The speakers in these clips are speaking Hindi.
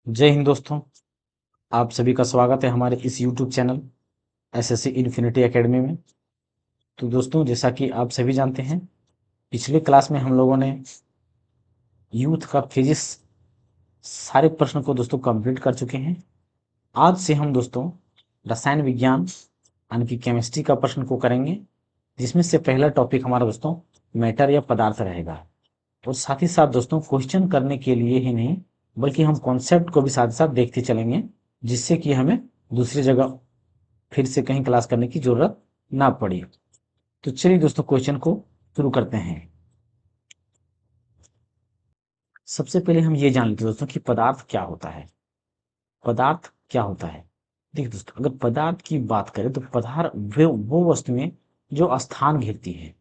जय हिंद दोस्तों। आप सभी का स्वागत है हमारे इस YouTube channel SSC infinity academy में। तो दोस्तों, जैसा कि आप सभी जानते हैं, पिछले क्लास में हम लोगों ने यूथ का फिजिक्स सारे प्रश्न को दोस्तों कंप्लीट कर चुके हैं। आज से हम दोस्तों रसायन विज्ञान यानी कि केमिस्ट्री का प्रश्न को करेंगे, जिसमें से पहला टॉपिक हमारा दोस्तों मैटर या पदार्थ रहेगा। और साथ ही साथ दोस्तों क्वेश्चन करने के लिए ही नहीं, बल्कि हम कॉन्सेप्ट को भी साथ साथ देखते चलेंगे, जिससे कि हमें दूसरी जगह फिर से कहीं क्लास करने की जरूरत ना पड़ी। तो चलिए दोस्तों क्वेश्चन को शुरू करते हैं। सबसे पहले हम ये जान लेते हैं दोस्तों कि पदार्थ क्या होता है। पदार्थ क्या होता है? देखिए दोस्तों, अगर पदार्थ की बात करें तो पदार्थ वो वस्तुएं जो स्थान घेरती है,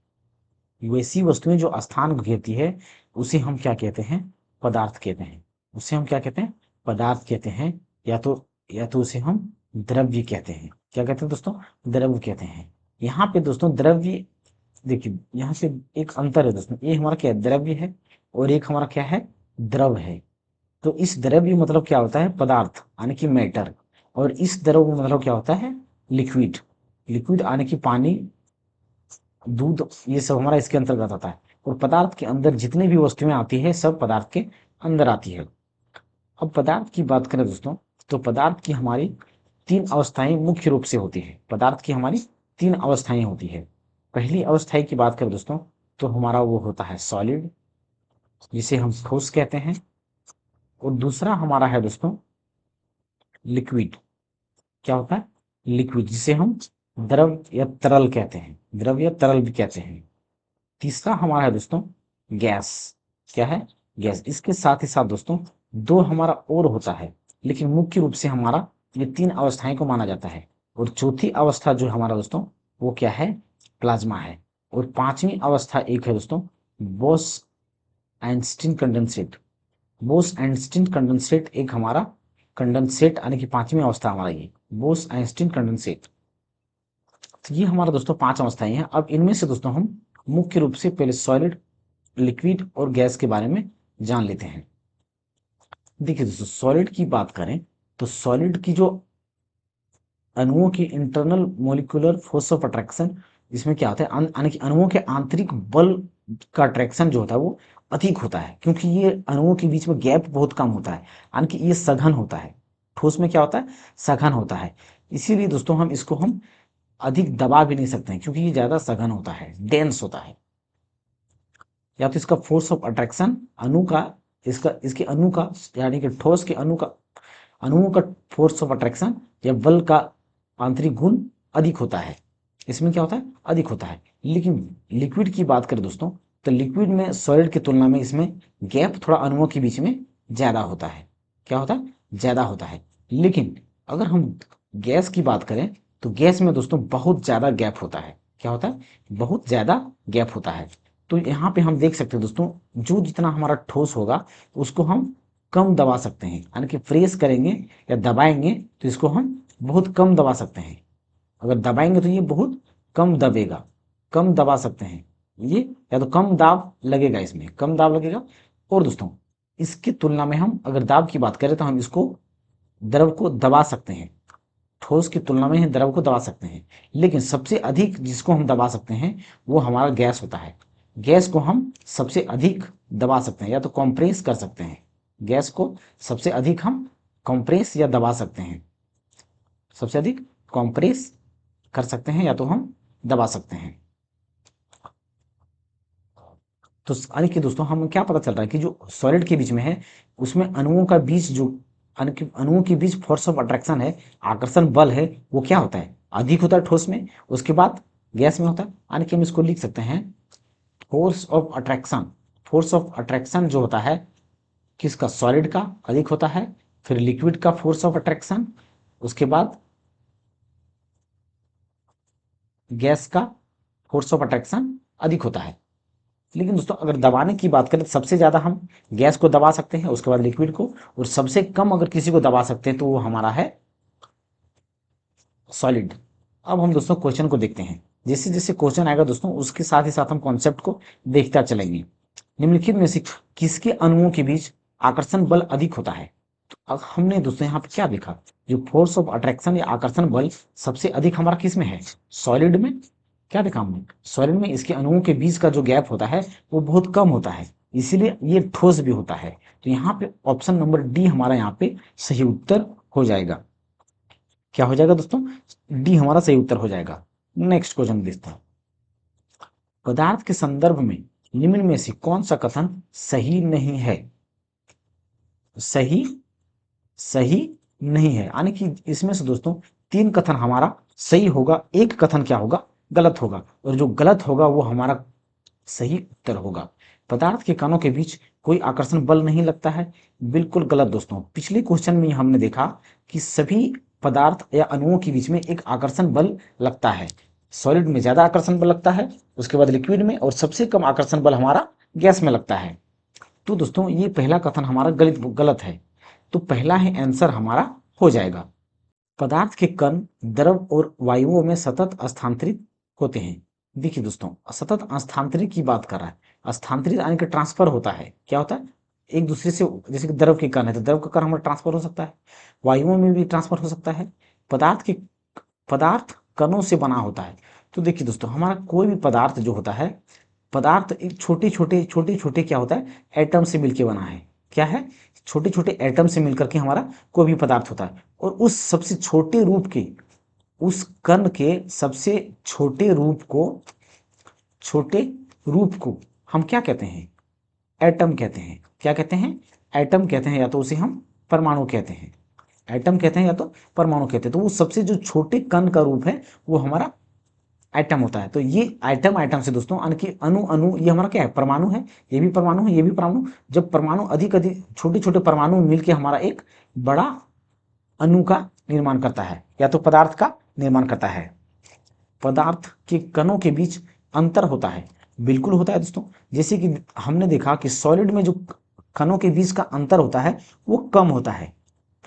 वैसी वस्तुएं जो स्थान घेरती है, उसे हम क्या कहते हैं? पदार्थ कहते हैं। उसे हम क्या कहते हैं? पदार्थ कहते हैं। या तो उसे हम द्रव्य कहते हैं। क्या कहते हैं दोस्तों? द्रव्य कहते हैं। यहाँ पे दोस्तों द्रव्य, देखिए यहाँ से एक अंतर है दोस्तों। ये हमारा क्या है? द्रव्य है। और एक हमारा क्या है? द्रव है। तो इस द्रव्य मतलब क्या होता है? पदार्थ यानी कि मैटर। और इस द्रव मतलब क्या होता है? लिक्विड। लिक्विड यानी कि पानी, दूध, ये सब हमारा इसके अंतर्गत आता है। और पदार्थ के अंदर जितनी भी वस्तुएं आती है, सब पदार्थ के अंदर आती है। अब पदार्थ की बात करें दोस्तों, तो पदार्थ की हमारी तीन अवस्थाएं मुख्य रूप से होती है। पदार्थ की हमारी तीन अवस्थाएं होती है। पहली अवस्था की बात करें दोस्तों, तो हमारा वो होता है सॉलिड, जिसे हम ठोस कहते हैं। और दूसरा हमारा है दोस्तों लिक्विड। क्या होता है? लिक्विड, जिसे हम द्रव या तरल कहते हैं। द्रव या तरल भी कहते हैं। तीसरा हमारा है दोस्तों गैस। क्या है? गैस। इसके साथ ही साथ दोस्तों दो हमारा और होता है, लेकिन मुख्य रूप से हमारा ये तीन अवस्थाएं को माना जाता है। और चौथी अवस्था जो हमारा दोस्तों, वो क्या है? प्लाज्मा है। और पांचवी अवस्था एक है दोस्तों Bose Einstein condensate. Bose Einstein condensate एक हमारा कंडेंसेट यानी कि पांचवी अवस्था हमारा ये बोस आइंस्टीन कंडेंसेट। तो ये हमारा दोस्तों पांच अवस्थाएं हैं। अब इनमें से दोस्तों हम मुख्य रूप से पहले सॉलिड, लिक्विड और गैस के बारे में जान लेते हैं। देखिए दोस्तों, सॉलिड की बात करें तो सॉलिड की जो अणुओं की internal molecular force of attraction, इसमें क्या होता है? यानी कि अणुओं के आंतरिक बल का अट्रैक्शन जो होता है वो अधिक होता है, क्योंकि ये अणुओं के बीच में गैप बहुत कम होता है। यानी कि ये सघन होता है। ठोस में क्या होता है? सघन होता है। इसीलिए दोस्तों हम इसको अधिक दबा भी नहीं सकते हैं, क्योंकि ये ज्यादा सघन होता है, डेंस होता है। या तो इसका फोर्स ऑफ अट्रैक्शन अणु का, इसका इसके अणु का, यानी कि ठोस के अणु का, अणुओं का फोर्स ऑफ अट्रैक्शन या बल का आंतरिक गुण अधिक होता है। इसमें क्या होता है? अधिक होता है। लेकिन लिक्विड की बात करें दोस्तों, तो लिक्विड में सॉलिड की तुलना में इसमें गैप थोड़ा अणुओं के बीच में ज्यादा होता है। क्या होता है? ज्यादा होता है। लेकिन अगर हम गैस की बात करें तो गैस में दोस्तों बहुत ज्यादा गैप होता है। क्या होता है? बहुत ज्यादा गैप होता है। तो यहाँ पे हम देख सकते हैं दोस्तों, जो जितना हमारा ठोस होगा उसको हम कम दबा सकते हैं। यानी कि प्रेस करेंगे या दबाएंगे तो इसको हम बहुत कम दबा सकते हैं। अगर दबाएंगे तो ये बहुत कम दबेगा, कम दबा सकते हैं ये, या तो कम दाब लगेगा, इसमें कम दाब लगेगा। और दोस्तों इसकी तुलना में हम अगर दाब की बात करें तो हम इसको, द्रव को दबा सकते हैं। ठोस की तुलना में द्रव को दबा सकते हैं। लेकिन सबसे अधिक जिसको हम दबा सकते हैं वो हमारा गैस होता है। गैस को हम सबसे अधिक दबा सकते हैं, या तो कंप्रेस कर सकते हैं। गैस को सबसे अधिक हम कंप्रेस या दबा सकते हैं। सबसे अधिक कंप्रेस कर सकते हैं या तो हम दबा सकते हैं। तो यानी कि दोस्तों हम क्या पता चल रहा है कि जो सॉलिड के बीच में है, उसमें अणुओं का बीच जो, यानी कि अणुओं के बीच फोर्स ऑफ अट्रैक्शन है, आकर्षण बल है, वो क्या होता है? अधिक होता है ठोस में, उसके बाद गैस में होता है। यानी कि हम इसको लिख सकते हैं force of attraction. Force of attraction जो होता है किसका? सॉलिड का अधिक होता है। फिर लिक्विड का फोर्स ऑफ अट्रैक्शन, उसके बाद गैस का फोर्स ऑफ अट्रैक्शन अधिक होता है। लेकिन दोस्तों अगर दबाने की बात करें तो सबसे ज्यादा हम गैस को दबा सकते हैं, उसके बाद लिक्विड को, और सबसे कम अगर किसी को दबा सकते हैं तो वो हमारा है सॉलिड। अब हम दोस्तों क्वेश्चन को देखते हैं। जैसे जैसे क्वेश्चन आएगा दोस्तों उसके साथ ही साथ हम कॉन्सेप्ट को देखता चलेंगे। निम्नलिखित में से किसके अणुओं के बीच आकर्षण बल अधिक होता है? अब हमने दोस्तों यहाँ पे क्या देखा, जो फोर्स ऑफ अट्रैक्शन या आकर्षण बल सबसे अधिक हमारा किस में है, सॉलिड में। क्या देखा हमने, सॉलिड में इसके अणुओं के बीच का जो गैप होता है वो बहुत कम होता है, इसीलिए ये ठोस भी होता है। तो यहाँ पे ऑप्शन नंबर डी हमारा यहाँ पे सही उत्तर हो जाएगा। क्या हो जाएगा दोस्तों, डी हमारा सही उत्तर हो जाएगा। नेक्स्ट क्वेश्चन देखते हैं, पदार्थ के संदर्भ में निम्न में से कौन सा कथन सही नहीं है, सही सही नहीं है, यानी कि इसमें से दोस्तों 3 कथन हमारा सही होगा, एक कथन क्या होगा, गलत होगा, और जो गलत होगा वो हमारा सही उत्तर होगा। पदार्थ के कणों के बीच कोई आकर्षण बल नहीं लगता है, बिल्कुल गलत दोस्तों। पिछले क्वेश्चन में हमने देखा कि सभी पदार्थ या अणुओं के बीच में एक आकर्षण बल लगता है। सॉलिड में ज्यादा आकर्षण बल लगता है, उसके बाद लिक्विड में, और सबसे कम आकर्षण बल हमारा गैस में लगता है। तो दोस्तों ये पहला कथन हमारा गलत है, तो पहला ही आंसर हमारा हो जाएगा। पदार्थ के कण द्रव और वायुओं में सतत स्थानांतरित होते हैं। देखिए दोस्तों, सतत स्थानांतरित की बात कर रहा है, स्थानांतरित यानी कि ट्रांसफर होता है। क्या होता है, एक दूसरे से, जैसे कि द्रव के कण है तो द्रव का कण हमारा ट्रांसफर हो सकता है, वायुओं में भी ट्रांसफर हो सकता है। पदार्थ कणों से बना होता है। तो देखिए दोस्तों, हमारा कोई भी पदार्थ जो होता है, पदार्थ एक छोटे छोटे क्या होता है, एटम से मिलकर बना है। क्या है, छोटे छोटे एटम से मिलकर के हमारा कोई भी पदार्थ होता है, और उस सबसे छोटे रूप के, उस कण के सबसे छोटे रूप को हम क्या कहते हैं, एटम कहते हैं। क्या कहते हैं, एटम कहते हैं, या तो उसे हम परमाणु कहते हैं, एटम कहते हैं या तो परमाणु कहते हैं। तो वो सबसे जो छोटे कण का रूप है वो हमारा एटम होता है। तो ये एटम से दोस्तों, अणु ये हमारा क्या है, परमाणु है, ये भी परमाणु है, ये भी परमाणु। जब परमाणु अधिक अधिक छोटे छोटे परमाणु मिलकर हमारा एक बड़ा अणु का निर्माण करता है, या तो पदार्थ का निर्माण करता है। पदार्थ के कणों के बीच अंतर होता है, बिल्कुल होता है दोस्तों। जैसे कि हमने देखा कि सॉलिड में जो कणों के बीच का अंतर होता है वो कम होता है,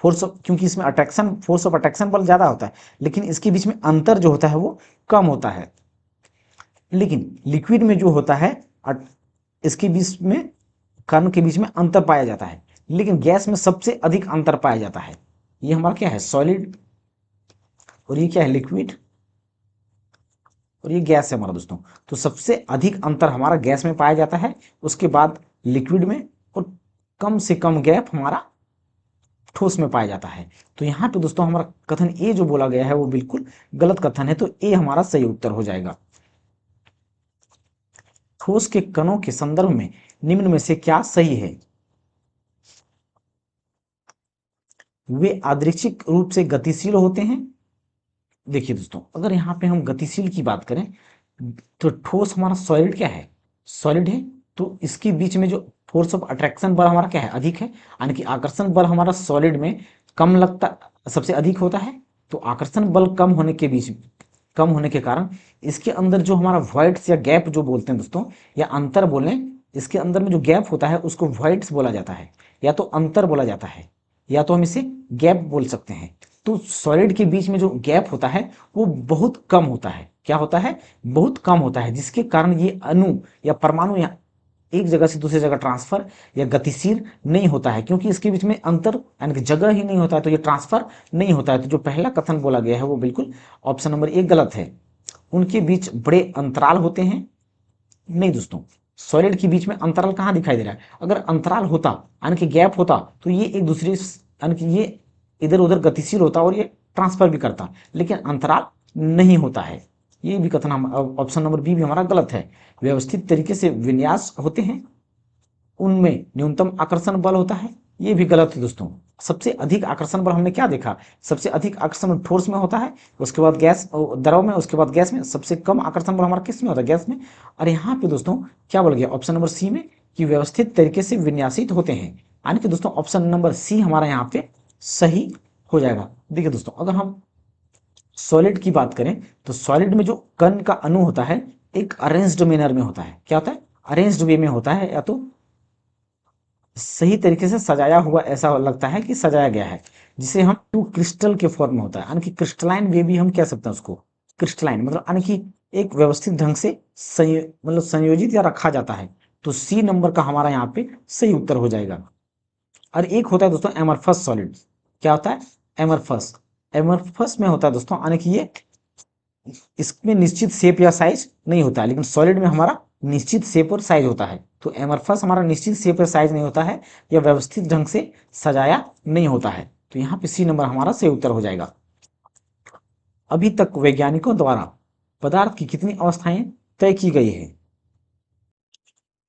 क्योंकि इसमें फोर्स ऑफ अट्रैक्शन बल ज्यादा होता है, लेकिन इसके बीच में अंतर जो होता है वो कम होता है। लेकिन लिक्विड में जो होता है, इसके बीच में, कण के बीच में अंतर पाया जाता है, लेकिन गैस में सबसे अधिक अंतर पाया जाता है। ये हमारा क्या है, सॉलिड, और ये क्या है, लिक्विड, और ये गैस है हमारा दोस्तों। तो सबसे अधिक अंतर हमारा गैस में पाया जाता है, उसके बाद लिक्विड में, और कम से कम गैप हमारा ठोस में पाया जाता है। तो यहाँ पे दोस्तों हमारा कथन ए जो बोला गया है वो बिल्कुल गलत कथन है, तो ए हमारा सही उत्तर हो जाएगा। ठोस के कणों के संदर्भ में निम्न में से क्या सही है, वे यादृच्छिक रूप से गतिशील होते हैं। देखिए दोस्तों, अगर यहाँ पे हम गतिशील की बात करें तो ठोस हमारा सॉलिड क्या है, सॉलिड है, तो इसके बीच में जो फोर्स ऑफ अट्रैक्शन बल हमारा क्या है, अधिक है, यानी कि आकर्षण बल हमारा सॉलिड में कम लगता, सबसे अधिक होता है। तो आकर्षण बल कम होने के कारण इसके अंदर जो हमारा वॉइड्स या गैप जो बोलते हैं दोस्तों, या अंतर बोलें, इसके अंदर में जो गैप होता है उसको वॉइड्स बोला जाता है, या तो अंतर बोला जाता है, या तो हम इसे गैप बोल सकते हैं। तो सॉलिड के बीच में जो गैप होता है वो बहुत कम होता है। क्या होता है, बहुत कम होता है, जिसके कारण ये अणु या परमाणु या एक जगह से दूसरी जगह ट्रांसफर या गतिशील नहीं होता है, क्योंकि इसके बीच में अंतर यानी कि जगह ही नहीं होता है, तो ये ट्रांसफर नहीं होता है। तो जो पहला कथन बोला गया है वो बिल्कुल ऑप्शन नंबर ए गलत है। उनके बीच बड़े अंतराल होते हैं, नहीं दोस्तों, सॉलिड के बीच में अंतराल कहाँ दिखाई दे रहा है। अगर अंतराल होता यानी कि गैप होता तो ये एक दूसरे यानी कि ये इधर उधर गतिशील होता और ये ट्रांसफर भी करता, लेकिन अंतराल नहीं होता है। ये भी कथन ऑप्शन नंबर बी भी हमारा गलत है। व्यवस्थित तरीके से विन्यास होते हैं, उनमें न्यूनतम आकर्षण बल होता है, ये भी गलत है दोस्तों। सबसे अधिक आकर्षण बल हमने क्या देखा, सबसे अधिक आकर्षण ठोस में होता है, उसके बाद गैस द्रव में, उसके बाद गैस में। सबसे कम आकर्षण बल हमारा किस में होता है, गैस में। और यहाँ पे दोस्तों क्या बोल गया ऑप्शन नंबर सी में, कि व्यवस्थित तरीके से विन्यासित होते हैं, यानी कि दोस्तों ऑप्शन नंबर सी हमारा यहाँ पे सही हो जाएगा। देखिए दोस्तों, अगर हम सॉलिड की बात करें तो सॉलिड में जो कण का अणु होता है एक अरेंज्ड मैनर में होता है। क्या होता है, अरेंज्ड वे में होता है, या तो सही तरीके से सजाया हुआ, ऐसा लगता है कि सजाया गया है, जिसे हम टू क्रिस्टल के फॉर्म में होता है, यानी कि क्रिस्टलाइन वे भी हम कह सकते हैं उसको। क्रिस्टलाइन मतलब यानी कि एक व्यवस्थित ढंग से मतलब संयोजित या रखा जाता है। तो सी नंबर का हमारा यहाँ पे सही उत्तर हो जाएगा। और एक होता है दोस्तों एमरफस सॉलिड। क्या होता है? एमरफस। एमरफस में होता है दोस्तों, यानी कि ये इसमें निश्चित शेप या साइज नहीं होता है, लेकिन सॉलिड में हमारा निश्चित शेप और साइज होता है। तो एमरफस हमारा निश्चित शेप और साइज नहीं होता है, या व्यवस्थित ढंग से सजाया नहीं होता है। तो यहाँ पे सी नंबर हमारा सही उत्तर हो जाएगा। अभी तक वैज्ञानिकों द्वारा पदार्थ की कितनी अवस्थाएं तय की गई है?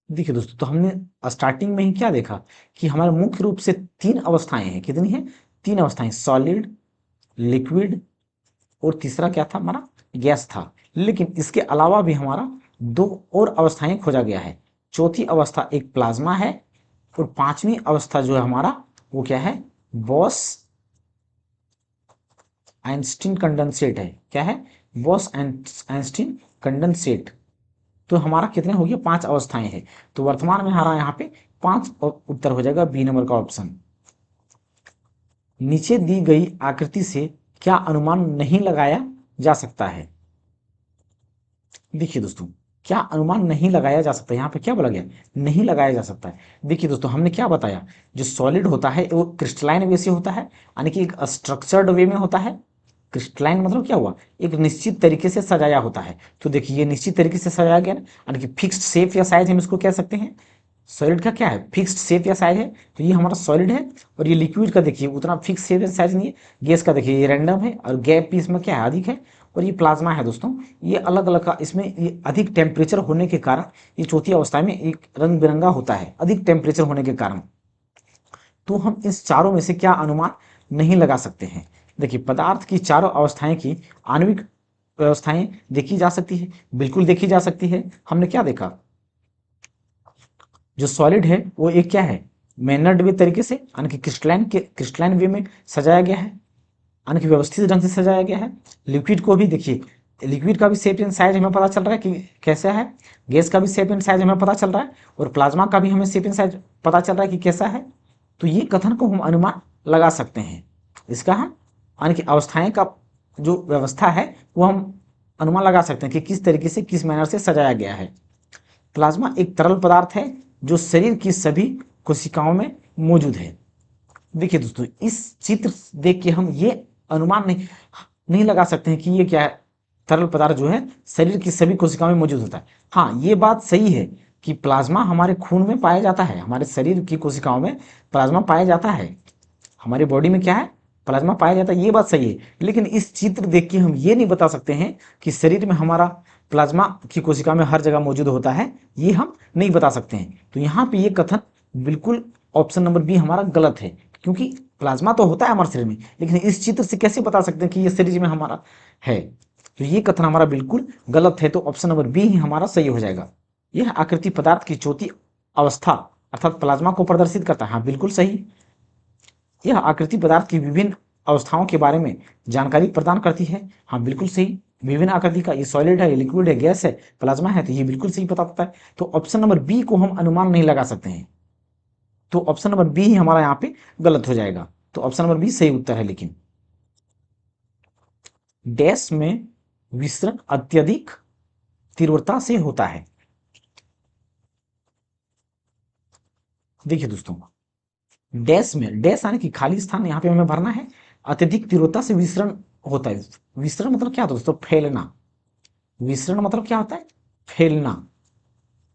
देखिए दोस्तों, तो हमने स्टार्टिंग में ही क्या देखा कि हमारे मुख्य रूप से तीन अवस्थाएं हैं। कितनी है? तीन अवस्थाएं, सॉलिड, लिक्विड और तीसरा क्या था हमारा? गैस था। लेकिन इसके अलावा भी हमारा दो और अवस्थाएं खोजा गया है। चौथी अवस्था एक प्लाज्मा है, और पांचवी अवस्था जो है हमारा वो क्या है? बॉस आइंस्टीन कंडेंसेट है। क्या है? Boss Einstein condensate. तो हमारा कितने हो गया? पांच अवस्थाएं हैं। तो वर्तमान में हमारा यहाँ पे पांच उत्तर हो जाएगा, बी नंबर का ऑप्शन। नीचे दी गई आकृति से क्या अनुमान नहीं लगाया जा सकता है? देखिए दोस्तों, क्या अनुमान नहीं लगाया जा सकता? यहाँ पे क्या बोला गया? नहीं लगाया जा सकता है। देखिए दोस्तों, हमने क्या बताया, जो सॉलिड होता है वो क्रिस्टलाइन वे से होता है, यानी कि एक स्ट्रक्चर्ड वे में होता है। क्रिस्टलाइन मतलब क्या हुआ? एक निश्चित तरीके से सजाया होता है। तो देखिए ये निश्चित तरीके से सजाया गया ना, यानी कि फिक्स्ड शेप या साइज हम इसको कह सकते हैं। सॉलिड का क्या है? फिक्स्ड शेप या साइज है। तो ये हमारा सॉलिड है। और ये लिक्विड का देखिए उतना फिक्स शेप या साइज नहीं है। गैस का देखिए ये रैंडम है, और गैप भी इसमें क्या है? अधिक है। और ये प्लाज्मा है दोस्तों, ये अलग अलग का, इसमें ये अधिक टेम्परेचर होने के कारण ये चौथी अवस्था में एक रंग बिरंगा होता है, अधिक टेम्परेचर होने के कारण। तो हम इस चारों में से क्या अनुमान नहीं लगा सकते हैं? देखिए, पदार्थ की चारों अवस्थाएं की आणविक व्यवस्थाएं देखी जा सकती है, बिल्कुल देखी जा सकती है। हमने क्या देखा? जो सॉलिड है वो एक क्या है? मैनर्ड वे तरीके से, यानी कि क्रिस्टलाइन वे में सजाया गया है, यानी कि व्यवस्थित ढंग से सजाया गया है। लिक्विड को भी देखिए, लिक्विड का भी शेप एंड साइज हमें पता चल रहा है कि कैसा है। गैस का भी शेप एंड साइज हमें पता चल रहा है, और प्लाज्मा का भी हमें शेप एंड साइज पता चल रहा है कि कैसा है। तो ये कथन को हम अनुमान लगा सकते हैं। इसका हम, यानी कि अवस्थाएं का जो व्यवस्था है वो हम अनुमान लगा सकते हैं कि किस तरीके से, किस मैनर से सजाया गया है। प्लाज्मा एक तरल पदार्थ है जो शरीर की सभी कोशिकाओं में मौजूद है। देखिए दोस्तों, इस चित्र देख के हम ये अनुमान नहीं लगा सकते हैं कि ये क्या है, तरल पदार्थ जो है शरीर की सभी कोशिकाओं में मौजूद होता है। हाँ, ये बात सही है कि प्लाज्मा हमारे खून में पाया जाता है, हमारे शरीर की कोशिकाओं में प्लाज्मा पाया जाता है, हमारी बॉडी में क्या है? प्लाज्मा पाया जाता है। ये बात सही है, लेकिन इस चित्र देख के हम ये नहीं बता सकते हैं कि शरीर में हमारा प्लाज्मा की कोशिका में हर जगह मौजूद होता है। ये हम नहीं बता सकते हैं। तो यहाँ पे ये कथन बिल्कुल ऑप्शन नंबर बी हमारा गलत है, क्योंकि प्लाज्मा तो होता है हमारे शरीर में, लेकिन इस चित्र से कैसे बता सकते हैं कि ये शरीर में हमारा है? तो ये कथन हमारा बिल्कुल गलत है। तो ऑप्शन नंबर बी ही हमारा सही हो जाएगा। यह आकृति पदार्थ की चौथी अवस्था अर्थात प्लाज्मा को प्रदर्शित करता है। हाँ, बिल्कुल सही। यह आकृति पदार्थ की विभिन्न अवस्थाओं के बारे में जानकारी प्रदान करती है। हाँ, बिल्कुल सही। विभिन्न आकृति का, ये सॉलिड है, ये लिक्विड है, गैस है, प्लाज्मा है, तो ये बिल्कुल सही पता होता है। तो ऑप्शन नंबर बी को हम अनुमान नहीं लगा सकते हैं। तो ऑप्शन नंबर बी ही हमारा यहाँ पे गलत हो जाएगा। तो ऑप्शन नंबर बी सही उत्तर है। लेकिन डैश में विसरण अत्यधिक तीव्रता से होता है। देखिए दोस्तों, डैश में, डैश यानी कि खाली स्थान यहाँ पे हमें भरना है। अत्यधिक तीव्रता से विसरण होता है। विसरण मतलब क्या होता है दोस्तों? फैलना। विसरण मतलब क्या होता है? फैलना।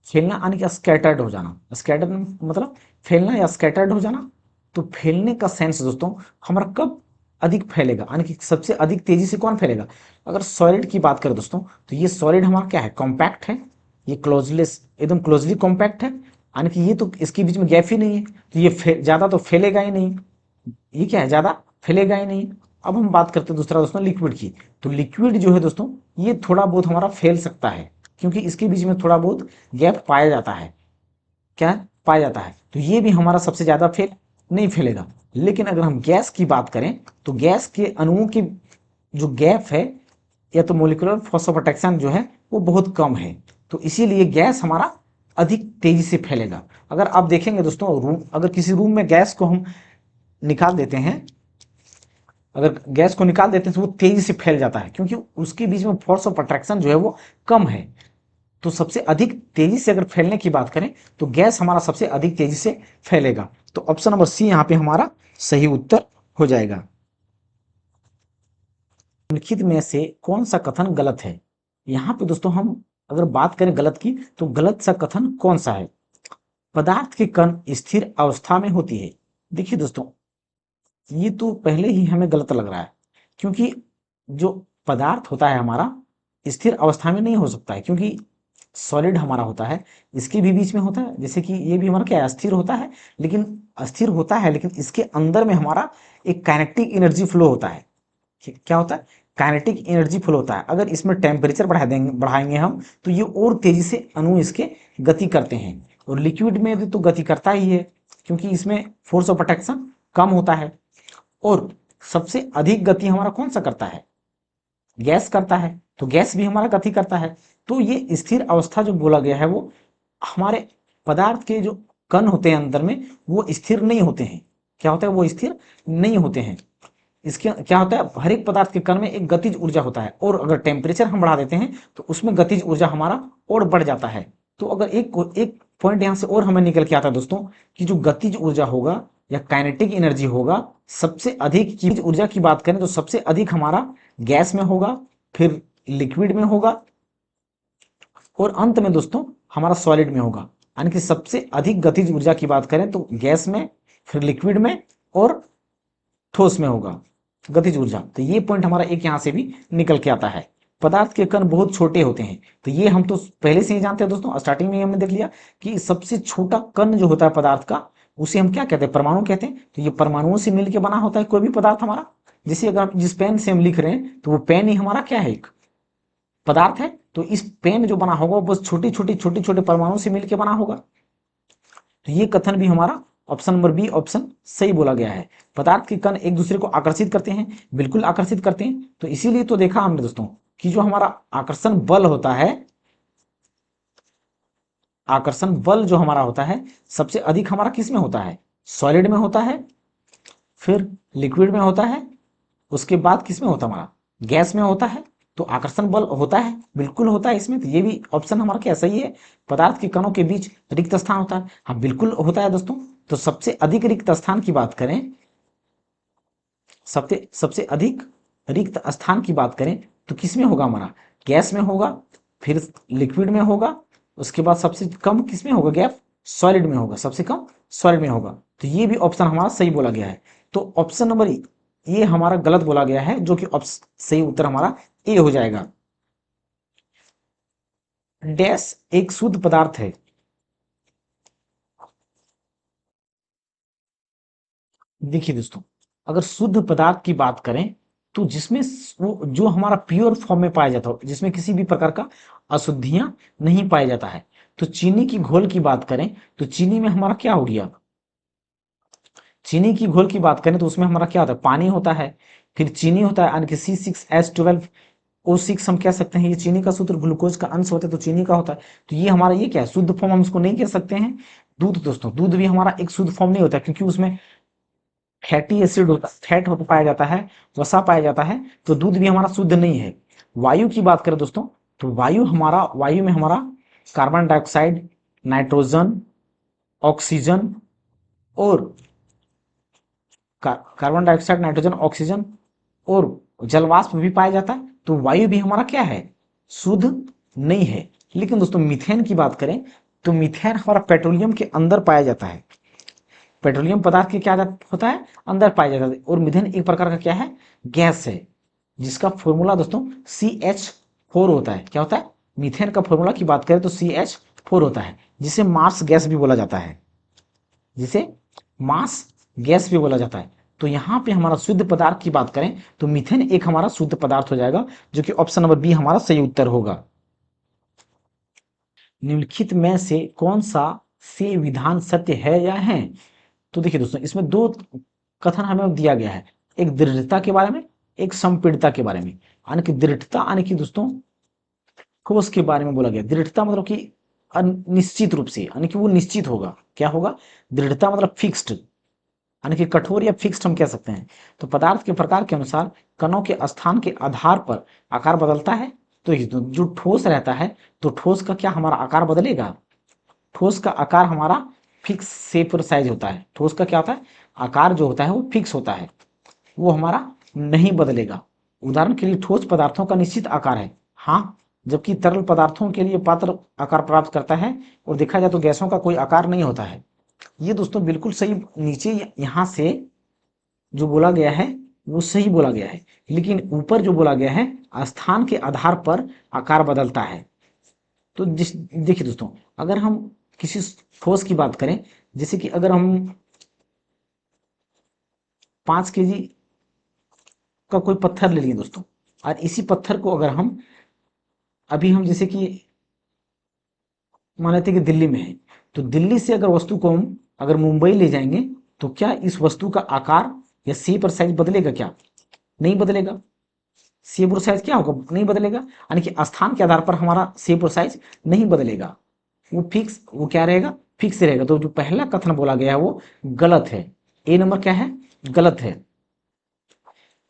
फैलना यानी कि स्कैटर्ड हो जाना। स्कैटर्ड मतलब फैलना या स्कैटर्ड हो जाना। तो फैलने का सेंस दोस्तों हमारा कब अधिक फैलेगा, यानी कि सबसे अधिक तेजी से कौन फैलेगा? अगर सॉलिड की बात करें दोस्तों, तो ये सॉलिड हमारा क्या है? कॉम्पैक्ट है। ये क्लोजलेस, एकदम क्लोजली कॉम्पैक्ट है, यानी कि ये तो इसके बीच में गैप ही नहीं है। तो ये ज्यादा तो फैलेगा ही नहीं। ये क्या है? ज्यादा फैलेगा ही नहीं। अब हम बात करते हैं दूसरा दोस्तों, लिक्विड की। तो लिक्विड जो है दोस्तों, ये थोड़ा बहुत हमारा फैल सकता है, क्योंकि इसके बीच में थोड़ा बहुत गैप पाया जाता है। क्या पाया जाता है? तो ये भी हमारा सबसे ज्यादा नहीं फैलेगा। लेकिन अगर हम गैस की बात करें, तो गैस के अणुओं की जो गैप है, या तो मोलिकुलर फोर्स ऑफ अट्रैक्शन जो है वो बहुत कम है। तो इसीलिए गैस हमारा अधिक तेजी से फैलेगा। अगर आप देखेंगे दोस्तों, रूम, अगर किसी रूम में गैस को हम निकाल देते हैं, अगर गैस को निकाल देते हैं तो वो तेजी से फैल जाता है, क्योंकि उसके बीच में फोर्स ऑफ अट्रैक्शन जो है वो कम है। तो सबसे अधिक तेजी से अगर फैलने की बात करें, तो गैस हमारा सबसे अधिक तेजी से फैलेगा। तो ऑप्शन नंबर सी यहाँ पे हमारा सही उत्तर हो जाएगा। निम्नलिखित में से कौन सा कथन गलत है? यहाँ पे दोस्तों हम अगर बात करें गलत की, तो गलत सा कथन कौन सा है? पदार्थ के कण स्थिर अवस्था में होती है। देखिए दोस्तों, ये तो पहले ही हमें गलत लग रहा है, क्योंकि जो पदार्थ होता है हमारा स्थिर अवस्था में नहीं हो सकता है, क्योंकि सॉलिड हमारा होता है, इसके भी बीच में होता है, जैसे कि ये भी हमारा क्या है, अस्थिर होता है, लेकिन अस्थिर होता है लेकिन इसके अंदर में हमारा एक काइनेटिक एनर्जी फ्लो होता है। क्या होता है? काइनेटिक एनर्जी फ्लो होता है। अगर इसमें टेम्परेचर बढ़ाएंगे हम, तो ये और तेजी से अणु इसके गति करते हैं। और लिक्विड में भी तो गति करता ही है, क्योंकि इसमें फोर्स ऑफ अट्रैक्शन कम होता है। और सबसे अधिक गति हमारा कौन सा करता है? गैस करता है। तो गैस भी हमारा गति करता है। तो ये स्थिर अवस्था जो बोला गया है, वो हमारे पदार्थ के जो कण होते हैं अंदर में, वो स्थिर नहीं होते हैं। क्या होता है? वो स्थिर नहीं होते हैं। इसके क्या होता है, हर एक पदार्थ के कण में एक गतिज ऊर्जा होता है, और अगर टेम्परेचर हम बढ़ा देते हैं तो उसमें गतिज ऊर्जा हमारा और बढ़ जाता है। तो अगर एक पॉइंट यहाँ से और हमें निकल के आता है दोस्तों, कि जो गतिज ऊर्जा होगा या काइनेटिक एनर्जी होगा, सबसे अधिक की ऊर्जा की बात करें तो सबसे अधिक हमारा गैस में होगा, फिर लिक्विड में होगा, और अंत में दोस्तों हमारा सॉलिड में होगा। यानी कि सबसे अधिक गतिज ऊर्जा की बात करें तो गैस में, फिर लिक्विड में, और ठोस में होगा गतिज ऊर्जा। तो ये पॉइंट हमारा एक यहाँ से भी निकल के आता है। पदार्थ के कण बहुत छोटे होते हैं, तो ये हम तो पहले से ही जानते हैं दोस्तों, स्टार्टिंग में हमने देख लिया कि सबसे छोटा कण जो होता है पदार्थ का, उसे हम क्या कहते हैं? परमाणु कहते हैं। तो ये परमाणुओं से मिलकर बना होता है कोई भी पदार्थ हमारा। जैसे अगर जिस पेन से हम लिख रहे हैं, तो वो पेन ही हमारा क्या है? एक पदार्थ है। तो इस पेन जो बना होगा वो बस छोटे छोटे परमाणु से मिलकर बना होगा। तो ये कथन भी हमारा ऑप्शन नंबर बी ऑप्शन सही बोला गया है। पदार्थ के कण एक दूसरे को आकर्षित करते हैं, बिल्कुल आकर्षित करते हैं। तो इसीलिए तो देखा हमने दोस्तों कि जो हमारा आकर्षण बल होता है, आकर्षण बल जो हमारा होता है, सबसे अधिक हमारा किस में होता है? सॉलिड में होता है, फिर लिक्विड में होता है, उसके बाद किस में होता है हमारा? गैस में होता है। तो आकर्षण बल होता है, बिल्कुल होता है इसमें। तो ये भी ऑप्शन हमारा क्या सही है? पदार्थ के कणों के बीच रिक्त स्थान होता है। हाँ, बिल्कुल होता है दोस्तों। तो सबसे अधिक रिक्त स्थान की बात करें, सबसे सबसे अधिक रिक्त स्थान की बात करें तो किस में होगा हमारा? गैस में होगा, फिर लिक्विड में होगा, उसके बाद सबसे कम किस में होगा गैप? सॉलिड में होगा, सबसे कम सॉलिड में होगा। तो ये भी ऑप्शन हमारा सही बोला गया है। तो ऑप्शन नंबर ये हमारा गलत बोला गया है, जो कि सही उत्तर हमारा ए हो जाएगा। डैश एक शुद्ध पदार्थ है। देखिए दोस्तों, अगर शुद्ध पदार्थ की बात करें तो जिसमें वो जो हमारा प्योर फॉर्म में पाया जाता हो, जिसमें किसी भी प्रकार का अशुद्धियां नहीं पाया जाता है, तो चीनी की घोल की बात करें तो चीनी में हमारा क्या हो गया? चीनी की घोल की बात करें तो उसमें हमारा क्या होता है? पानी होता है, फिर चीनी होता है, यानी कि C6H12O6 हम कह सकते हैं। ये चीनी का सूत्र, ग्लूकोज का अंश होता है तो चीनी का होता है। तो ये हमारा ये क्या है? शुद्ध फॉर्म हम इसको नहीं कह सकते हैं। दूध दोस्तों, दूध भी हमारा एक शुद्ध फॉर्म नहीं होता, क्योंकि उसमें फैटी एसिड होता, फैट होता पाया जाता है, वसा पाया जाता है। तो दूध भी हमारा शुद्ध नहीं है। वायु की बात करें दोस्तों, तो वायु में हमारा कार्बन डाइऑक्साइड, नाइट्रोजन, ऑक्सीजन और कार्बन डाइऑक्साइड, नाइट्रोजन, ऑक्सीजन और जलवाष्प भी पाया जाता है। तो वायु भी हमारा क्या है? शुद्ध नहीं है। लेकिन दोस्तों मीथेन की बात करें तो मीथेन हमारा पेट्रोलियम के अंदर पाया जाता है। पेट्रोलियम पदार्थ के क्या होता है? अंदर पाया जाता है। और मीथेन एक प्रकार का क्या है? गैस है, जिसका फॉर्मूला दोस्तों CH4 होता है। क्या होता है? मीथेन का फॉर्मूला की बात करें तो CH4 होता है, जिसे मार्स गैस भी बोला जाता है, जिसे मार्स गैस भी बोला जाता है। तो यहाँ पे हमारा शुद्ध पदार्थ की बात करें तो मीथेन एक हमारा शुद्ध पदार्थ हो जाएगा, जो कि ऑप्शन नंबर बी हमारा सही उत्तर होगा। निम्नलिखित में से कौन सा से विधान सत्य है या है? तो देखिए दोस्तों, इसमें दो कथन हमें दिया गया है, एक दृढ़ता के बारे में, एक संपीड़ितता के बारे में। यानी कि दृढ़ता यानी कि दोस्तों ठोस के बारे में बोला गया। दृढ़ता मतलब कि निश्चित रूप से, यानी कि वो निश्चित होगा। क्या होगा? दृढ़ता मतलब फिक्स्ड, यानी कि कठोर या फिक्स्ड हम कह सकते हैं। तो पदार्थ के प्रकार के अनुसार कणों के स्थान के आधार पर आकार बदलता है। तो जो ठोस रहता है, तो ठोस का क्या हमारा आकार बदलेगा? ठोस का आकार हमारा फिक्स शेप और साइज होता है। ठोस का क्या होता है, आकार जो होता है वो फिक्स होता है, वो हमारा नहीं बदलेगा। उदाहरण के लिए ठोस पदार्थों का निश्चित आकार है, हाँ, जबकि तरल पदार्थों के लिए पात्र आकार प्राप्त करता है। और देखा जाए तो गैसों का कोई आकार नहीं होता है। ये दोस्तों बिल्कुल सही, नीचे यहाँ से जो बोला गया है वो सही बोला गया है, लेकिन ऊपर जो बोला गया है स्थान के आधार पर आकार बदलता है। तो जिस देखिए दोस्तों, अगर हम किसी ठोस की बात करें, जैसे कि अगर हम 5 kg का कोई पत्थर ले लिए दोस्तों, और इसी पत्थर को अगर हम अभी हम जैसे कि मान लेते हैं कि दिल्ली में है, तो दिल्ली से अगर वस्तु को हम अगर मुंबई ले जाएंगे, तो क्या इस वस्तु का आकार या शेप और साइज बदलेगा क्या? नहीं बदलेगा। शेप और साइज क्या होगा, नहीं बदलेगा, यानी कि स्थान के आधार पर हमारा शेप और साइज नहीं बदलेगा, वो फिक्स, वो क्या रहेगा, फिक्स रहेगा। तो जो पहला कथन बोला गया है वो गलत है। ए नंबर क्या है, गलत है।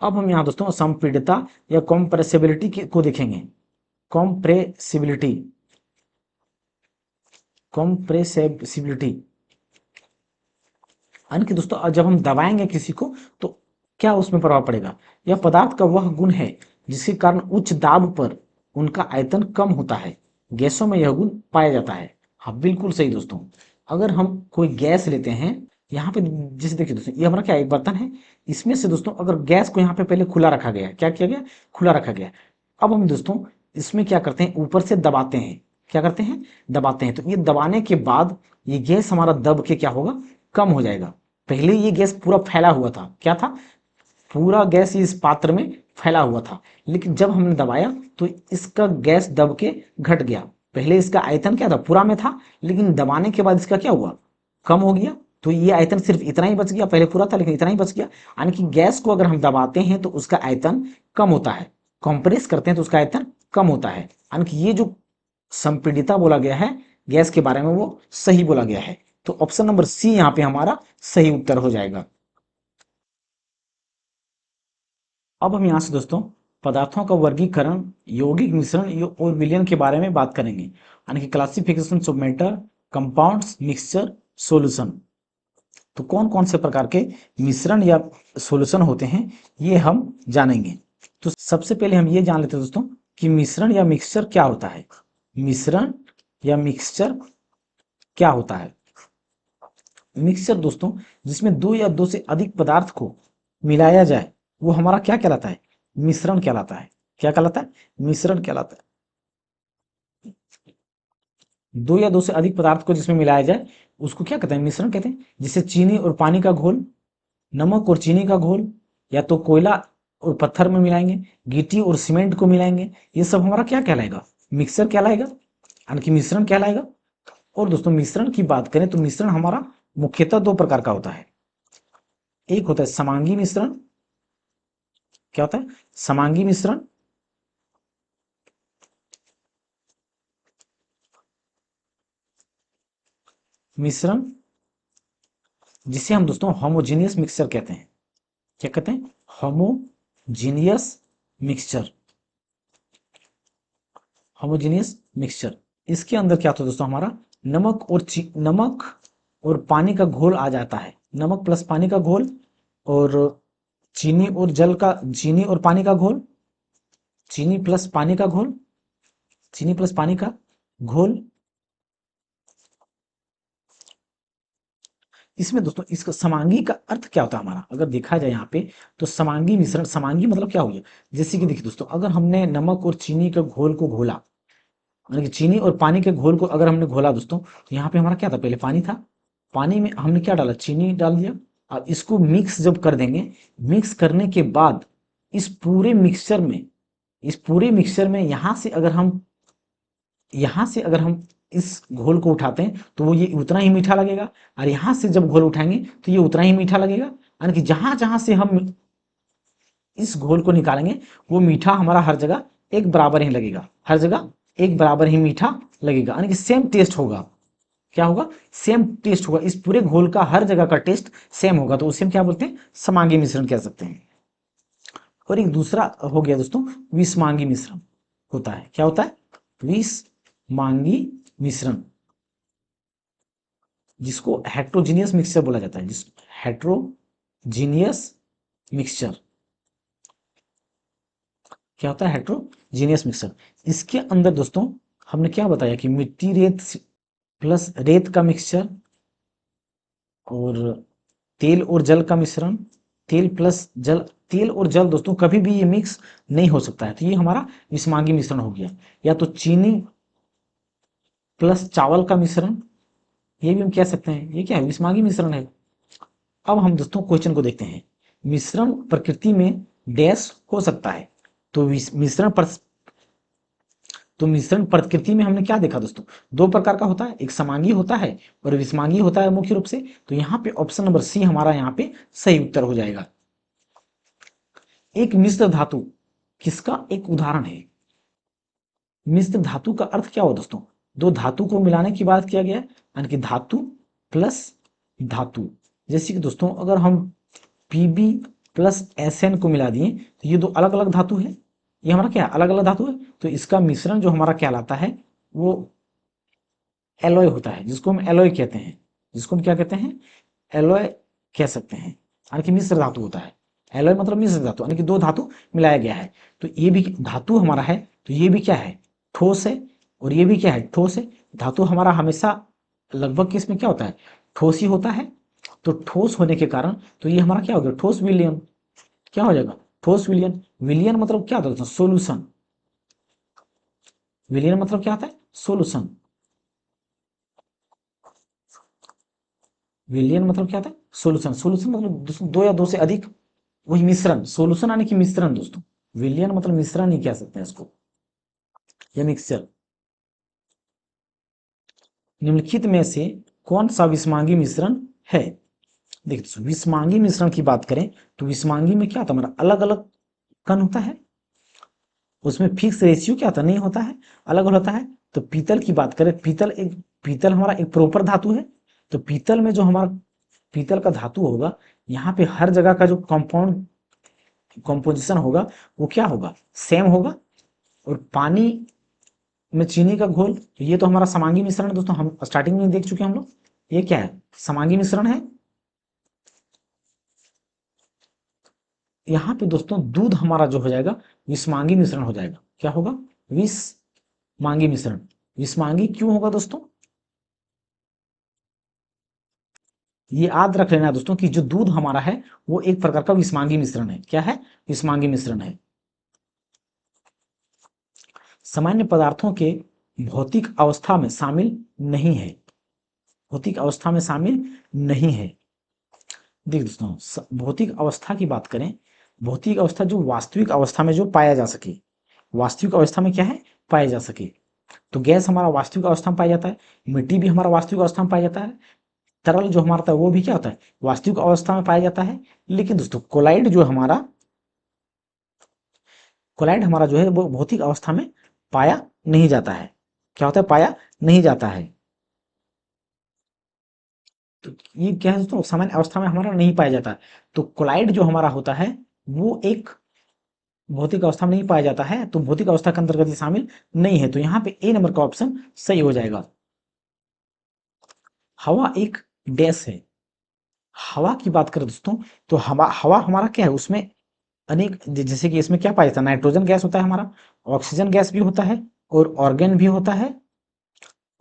अब हम यहाँ दोस्तों संपीड़ितता या कॉम्प्रेसिबिलिटी को देखेंगे। कॉम्प्रेसिबिलिटी, कॉम्प्रेसिबिलिटी यानी कि दोस्तों जब हम दबाएंगे किसी को तो क्या उसमें प्रभाव पड़ेगा? यह पदार्थ का वह गुण है जिसके कारण उच्च दाब पर उनका आयतन कम होता है। गैसों में यह गुण पाया जाता है। हाँ बिल्कुल सही दोस्तों। अगर हम कोई गैस लेते हैं, यहाँ पे जैसे देखिए दोस्तों, ये हमारा क्या एक बर्तन है, इसमें से दोस्तों अगर गैस को यहाँ पे पहले खुला रखा गया, क्या किया गया, खुला रखा गया। अब हम दोस्तों इसमें क्या करते हैं, ऊपर से दबाते हैं, क्या करते हैं, दबाते हैं। तो ये दबाने के बाद ये गैस हमारा दब के क्या होगा, कम हो जाएगा। पहले ये गैस पूरा फैला हुआ था, क्या था, पूरा गैस इस पात्र में फैला हुआ था, लेकिन जब हमने दबाया तो इसका गैस दब के घट गया। पहले इसका आयतन क्या था, पूरा में था, लेकिन दबाने के बाद इसका क्या हुआ, कम हो गया। तो ये आयतन सिर्फ इतना ही बच गया, पहले पूरा था लेकिन इतना ही बच गया। यानी कि गैस को अगर हम दबाते हैं तो उसका आयतन कम होता है, कंप्रेस करते हैं तो उसका आयतन कम होता है। यानी कि ये जो संपीड़िता बोला गया है गैस के बारे में वो सही बोला गया है। तो ऑप्शन नंबर सी यहाँ पे हमारा सही उत्तर हो जाएगा। अब हम यहाँ से दोस्तों पदार्थों का वर्गीकरण, यौगिक मिश्रण और विलयन के बारे में बात करेंगे, यानी कि classification of matter, compounds, mixture, solution. तो कौन कौन से प्रकार के मिश्रण या सॉल्यूशन होते हैं ये हम जानेंगे। तो सबसे पहले हम ये जान लेते हैं दोस्तों कि मिश्रण या मिक्सचर क्या होता है। मिश्रण या मिक्सचर क्या होता है? मिक्सचर दोस्तों जिसमें दो या दो से अधिक पदार्थ को मिलाया जाए वो हमारा क्या कहलाता है, मिश्रण कहलाता है। क्या कहलाता है, मिश्रण कहलाता है। दो या दो से अधिक पदार्थ को जिसमें मिलाया जाए उसको क्या कहते हैं, मिश्रण कहते हैं। जिसे चीनी और पानी का घोल, नमक और चीनी का घोल, या तो कोयला और पत्थर में मिलाएंगे, गिट्टी और सीमेंट को मिलाएंगे, ये सब हमारा क्या कहलाएगा, मिक्सचर कहलाएगा, यानी कि मिश्रण कहलाएगा। और दोस्तों मिश्रण की बात करें तो मिश्रण हमारा मुख्यतः दो प्रकार का होता है। एक होता है समांगी मिश्रण, क्या होता है, समांगी मिश्रण। मिश्रण जिसे हम दोस्तों होमोजीनियस मिक्सचर कहते हैं। क्या कहते हैं, होमोजीनियस मिक्सचर, होमोजीनियस मिक्सचर। इसके अंदर क्या होता है दोस्तों, हमारा नमक और पानी का घोल आ जाता है, नमक प्लस पानी का घोल, और चीनी और पानी का घोल, चीनी प्लस पानी का घोल, चीनी प्लस पानी का घोल। इसमें दोस्तों इसका समांगी का अर्थ क्या होता है हमारा, अगर देखा जाए यहाँ पे तो समांगी मिश्रण, समांगी मतलब क्या हो गया, जैसे कि देखिए दोस्तों अगर हमने नमक और चीनी के घोल को घोला, यानी कि चीनी और पानी के घोल को अगर हमने घोला दोस्तों, तो यहाँ पे हमारा क्या था, पहले पानी था, पानी में हमने क्या डाला, चीनी डाल दिया। अब इसको मिक्स जब कर देंगे, मिक्स करने के बाद इस पूरे मिक्सचर में, इस पूरे मिक्सचर में यहाँ से अगर हम इस घोल को उठाते हैं तो वो ये उतना ही मीठा लगेगा, और यहाँ से जब घोल उठाएंगे तो ये उतना ही मीठा लगेगा। यानी कि जहां जहां से हम इस घोल को निकालेंगे वो मीठा हमारा हर जगह एक बराबर ही लगेगा, हर जगह एक बराबर ही मीठा लगेगा, यानी कि सेम टेस्ट होगा। क्या होगा, सेम टेस्ट होगा, इस पूरे घोल का हर जगह का टेस्ट सेम होगा। तो उसे हम क्या बोलते हैं, समांगी मिश्रण कह सकते हैं। और एक दूसरा हो गया दोस्तों विषमांगी मिश्रण होता है। क्या होता है, विषमांगी मिश्रण। जिसको हेट्रोजीनियस मिक्सचर बोला जाता है, जिस हेट्रोजीनियस मिक्सचर क्या होता है, हेट्रोजीनियस मिक्सचर। इसके अंदर दोस्तों हमने क्या बताया कि मिट्टी रेत प्लस रेत का मिक्सचर और तेल और जल का मिश्रण, तेल प्लस जल, तेल और जल दोस्तों कभी भी ये मिक्स नहीं हो सकता है, तो ये हमारा विस्मांगी मिश्रण हो गया। या तो चीनी प्लस चावल का मिश्रण, ये भी हम कह सकते हैं, ये क्या है, विस्मांगी मिश्रण है। अब हम दोस्तों क्वेश्चन को देखते हैं, मिश्रण प्रकृति में डैश हो सकता है। तो मिश्रण प्रकृति में हमने क्या देखा दोस्तों, दो प्रकार का होता है, एक समांगी होता है और विस्मांगी होता है मुख्य रूप से। तो यहाँ पे ऑप्शन नंबर सी हमारा यहाँ पे सही उत्तर हो जाएगा। एक मिश्र धातु किसका एक उदाहरण है। मिश्र धातु का अर्थ क्या हुआ दोस्तों, दो धातु को मिलाने की बात किया गया है, यानी कि धातु प्लस धातु। जैसे कि दोस्तों अगर हम Pb प्लस SN को मिला दिए तो ये दो अलग अलग धातु है, ये हमारा क्या अलग अलग धातु है, तो इसका मिश्रण जो हमारा कहलाता है वो एलॉय होता है, जिसको हम एलॉय कहते हैं, जिसको हम क्या कहते हैं, एलॉय कह सकते हैं, यानी कि मिश्र धातु होता है। एलॉय मतलब मिश्र धातु, यानी कि दो धातु मिलाया गया है। तो ये भी धातु हमारा है, तो ये भी क्या है, ठोस है, और ये भी क्या है, ठोस है। धातु हमारा हमेशा लगभग किस में क्या होता है, ठोस ही होता है। तो ठोस होने के कारण तो ये हमारा क्या हो गया, ठोस विलयन, क्या हो जाएगा, ठोस विलयन। विलयन मतलब क्या होता है, सोल्यूशन। विलयन मतलब क्या होता है, सोल्यूशन। विलयन मतलब क्या होता है, सोल्यूशन। सोल्यूशन मतलब दोस्तों दो या दो से अधिक, वही मिश्रण, सोल्यूशन यानी कि मिश्रण दोस्तों। विलयन मतलब मिश्रण ही कह सकते हैं इसको, या मिक्सचर। निम्नलिखित में से कौन सा विस्मांगी मिश्रण है। देखिए विस्मांगी मिश्रण की बात करें तो विस्मांगी में क्या होता है, हमारा अलग अलग कण होता है, उसमें फिक्स रेशियो क्या होता नहीं होता है, अलग अलग होता है। तो पीतल की बात करें, पीतल हमारा एक प्रॉपर धातु है। तो पीतल में जो हमारा पीतल का धातु होगा, यहाँ पे हर जगह का जो कंपाउंड कंपोजिशन होगा वो क्या होगा, सेम होगा। और पानी में चीनी का घोल, तो ये तो हमारा समांगी मिश्रण है दोस्तों, हम स्टार्टिंग में देख चुके हैं हम लोग, ये क्या है, समांगी मिश्रण है। यहाँ पे दोस्तों दूध हमारा जो हो जाएगा विस्मांगी मिश्रण हो जाएगा, क्या होगा, विस्मांगी मिश्रण। विस्मांगी क्यों होगा दोस्तों, ये याद रख लेना दोस्तों कि जो दूध हमारा है वो एक प्रकार का विस्मांगी मिश्रण है, क्या है, विस्मांगी मिश्रण है। सामान्य पदार्थों के भौतिक अवस्था में शामिल नहीं है, भौतिक अवस्था में शामिल नहीं है। देख दोस्तों भौतिक अवस्था की बात करें, भौतिक अवस्था जो वास्तविक अवस्था में जो पाया जा सके, वास्तविक अवस्था में क्या है, पाया जा सके। तो गैस हमारा वास्तविक अवस्था में पाया जाता है, मिट्टी भी हमारा वास्तविक अवस्था में पाया जाता है, तरल जो हमारा था वो भी क्या होता है, वास्तविक अवस्था में पाया जाता है। लेकिन दोस्तों कोलाइड हमारा जो है वो भौतिक अवस्था में पाया नहीं जाता है, क्या होता है, पाया नहीं जाता है। तो ये क्या है दोस्तों, सामान्य अवस्था में हमारा नहीं पाया जाता। तो कोलाइड जो हमारा होता है वो एक भौतिक अवस्था में नहीं पाया जाता है, तो भौतिक अवस्था के अंतर्गत ये शामिल नहीं है। तो यहाँ पे ए नंबर का ऑप्शन सही हो जाएगा। हवा एक डैश है। हवा की बात करें दोस्तों तो हवा हवा हमारा क्या है, उसमें अनेक जैसे कि इसमें क्या पाया जाता है, नाइट्रोजन गैस होता है हमारा, ऑक्सीजन गैस भी होता है, और ऑर्गन भी होता है।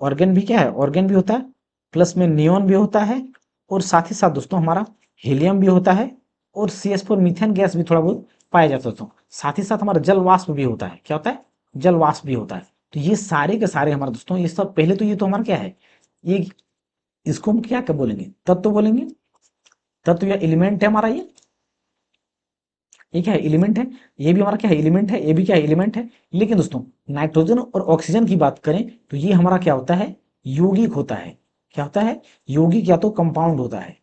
ऑर्गन भी क्या है, ऑर्गन भी होता है, प्लस में नियोन भी होता है, और साथ ही साथ दोस्तों हमारा हीलियम भी होता है, और CH4 मीथेन गैस भी थोड़ा बहुत पाया जाता है दोस्तों। साथ ही साथ हमारा जल वाष्प भी होता है, क्या होता है, जल वाष्प भी होता है। तो ये सारे के सारे हमारे दोस्तों, ये सब पहले तो ये तो हमारा क्या है, ये इसको हम क्या क्या बोलेंगे, तत्व बोलेंगे, तत्व या एलिमेंट है हमारा ये क्या है, एलिमेंट है। ये भी हमारा क्या है, एलिमेंट है, ये भी क्या है, एलिमेंट है। लेकिन दोस्तों नाइट्रोजन और ऑक्सीजन की बात करें तो ये हमारा क्या होता है, यौगिक होता है, क्या होता है, यौगिक या तो कंपाउंड होता है,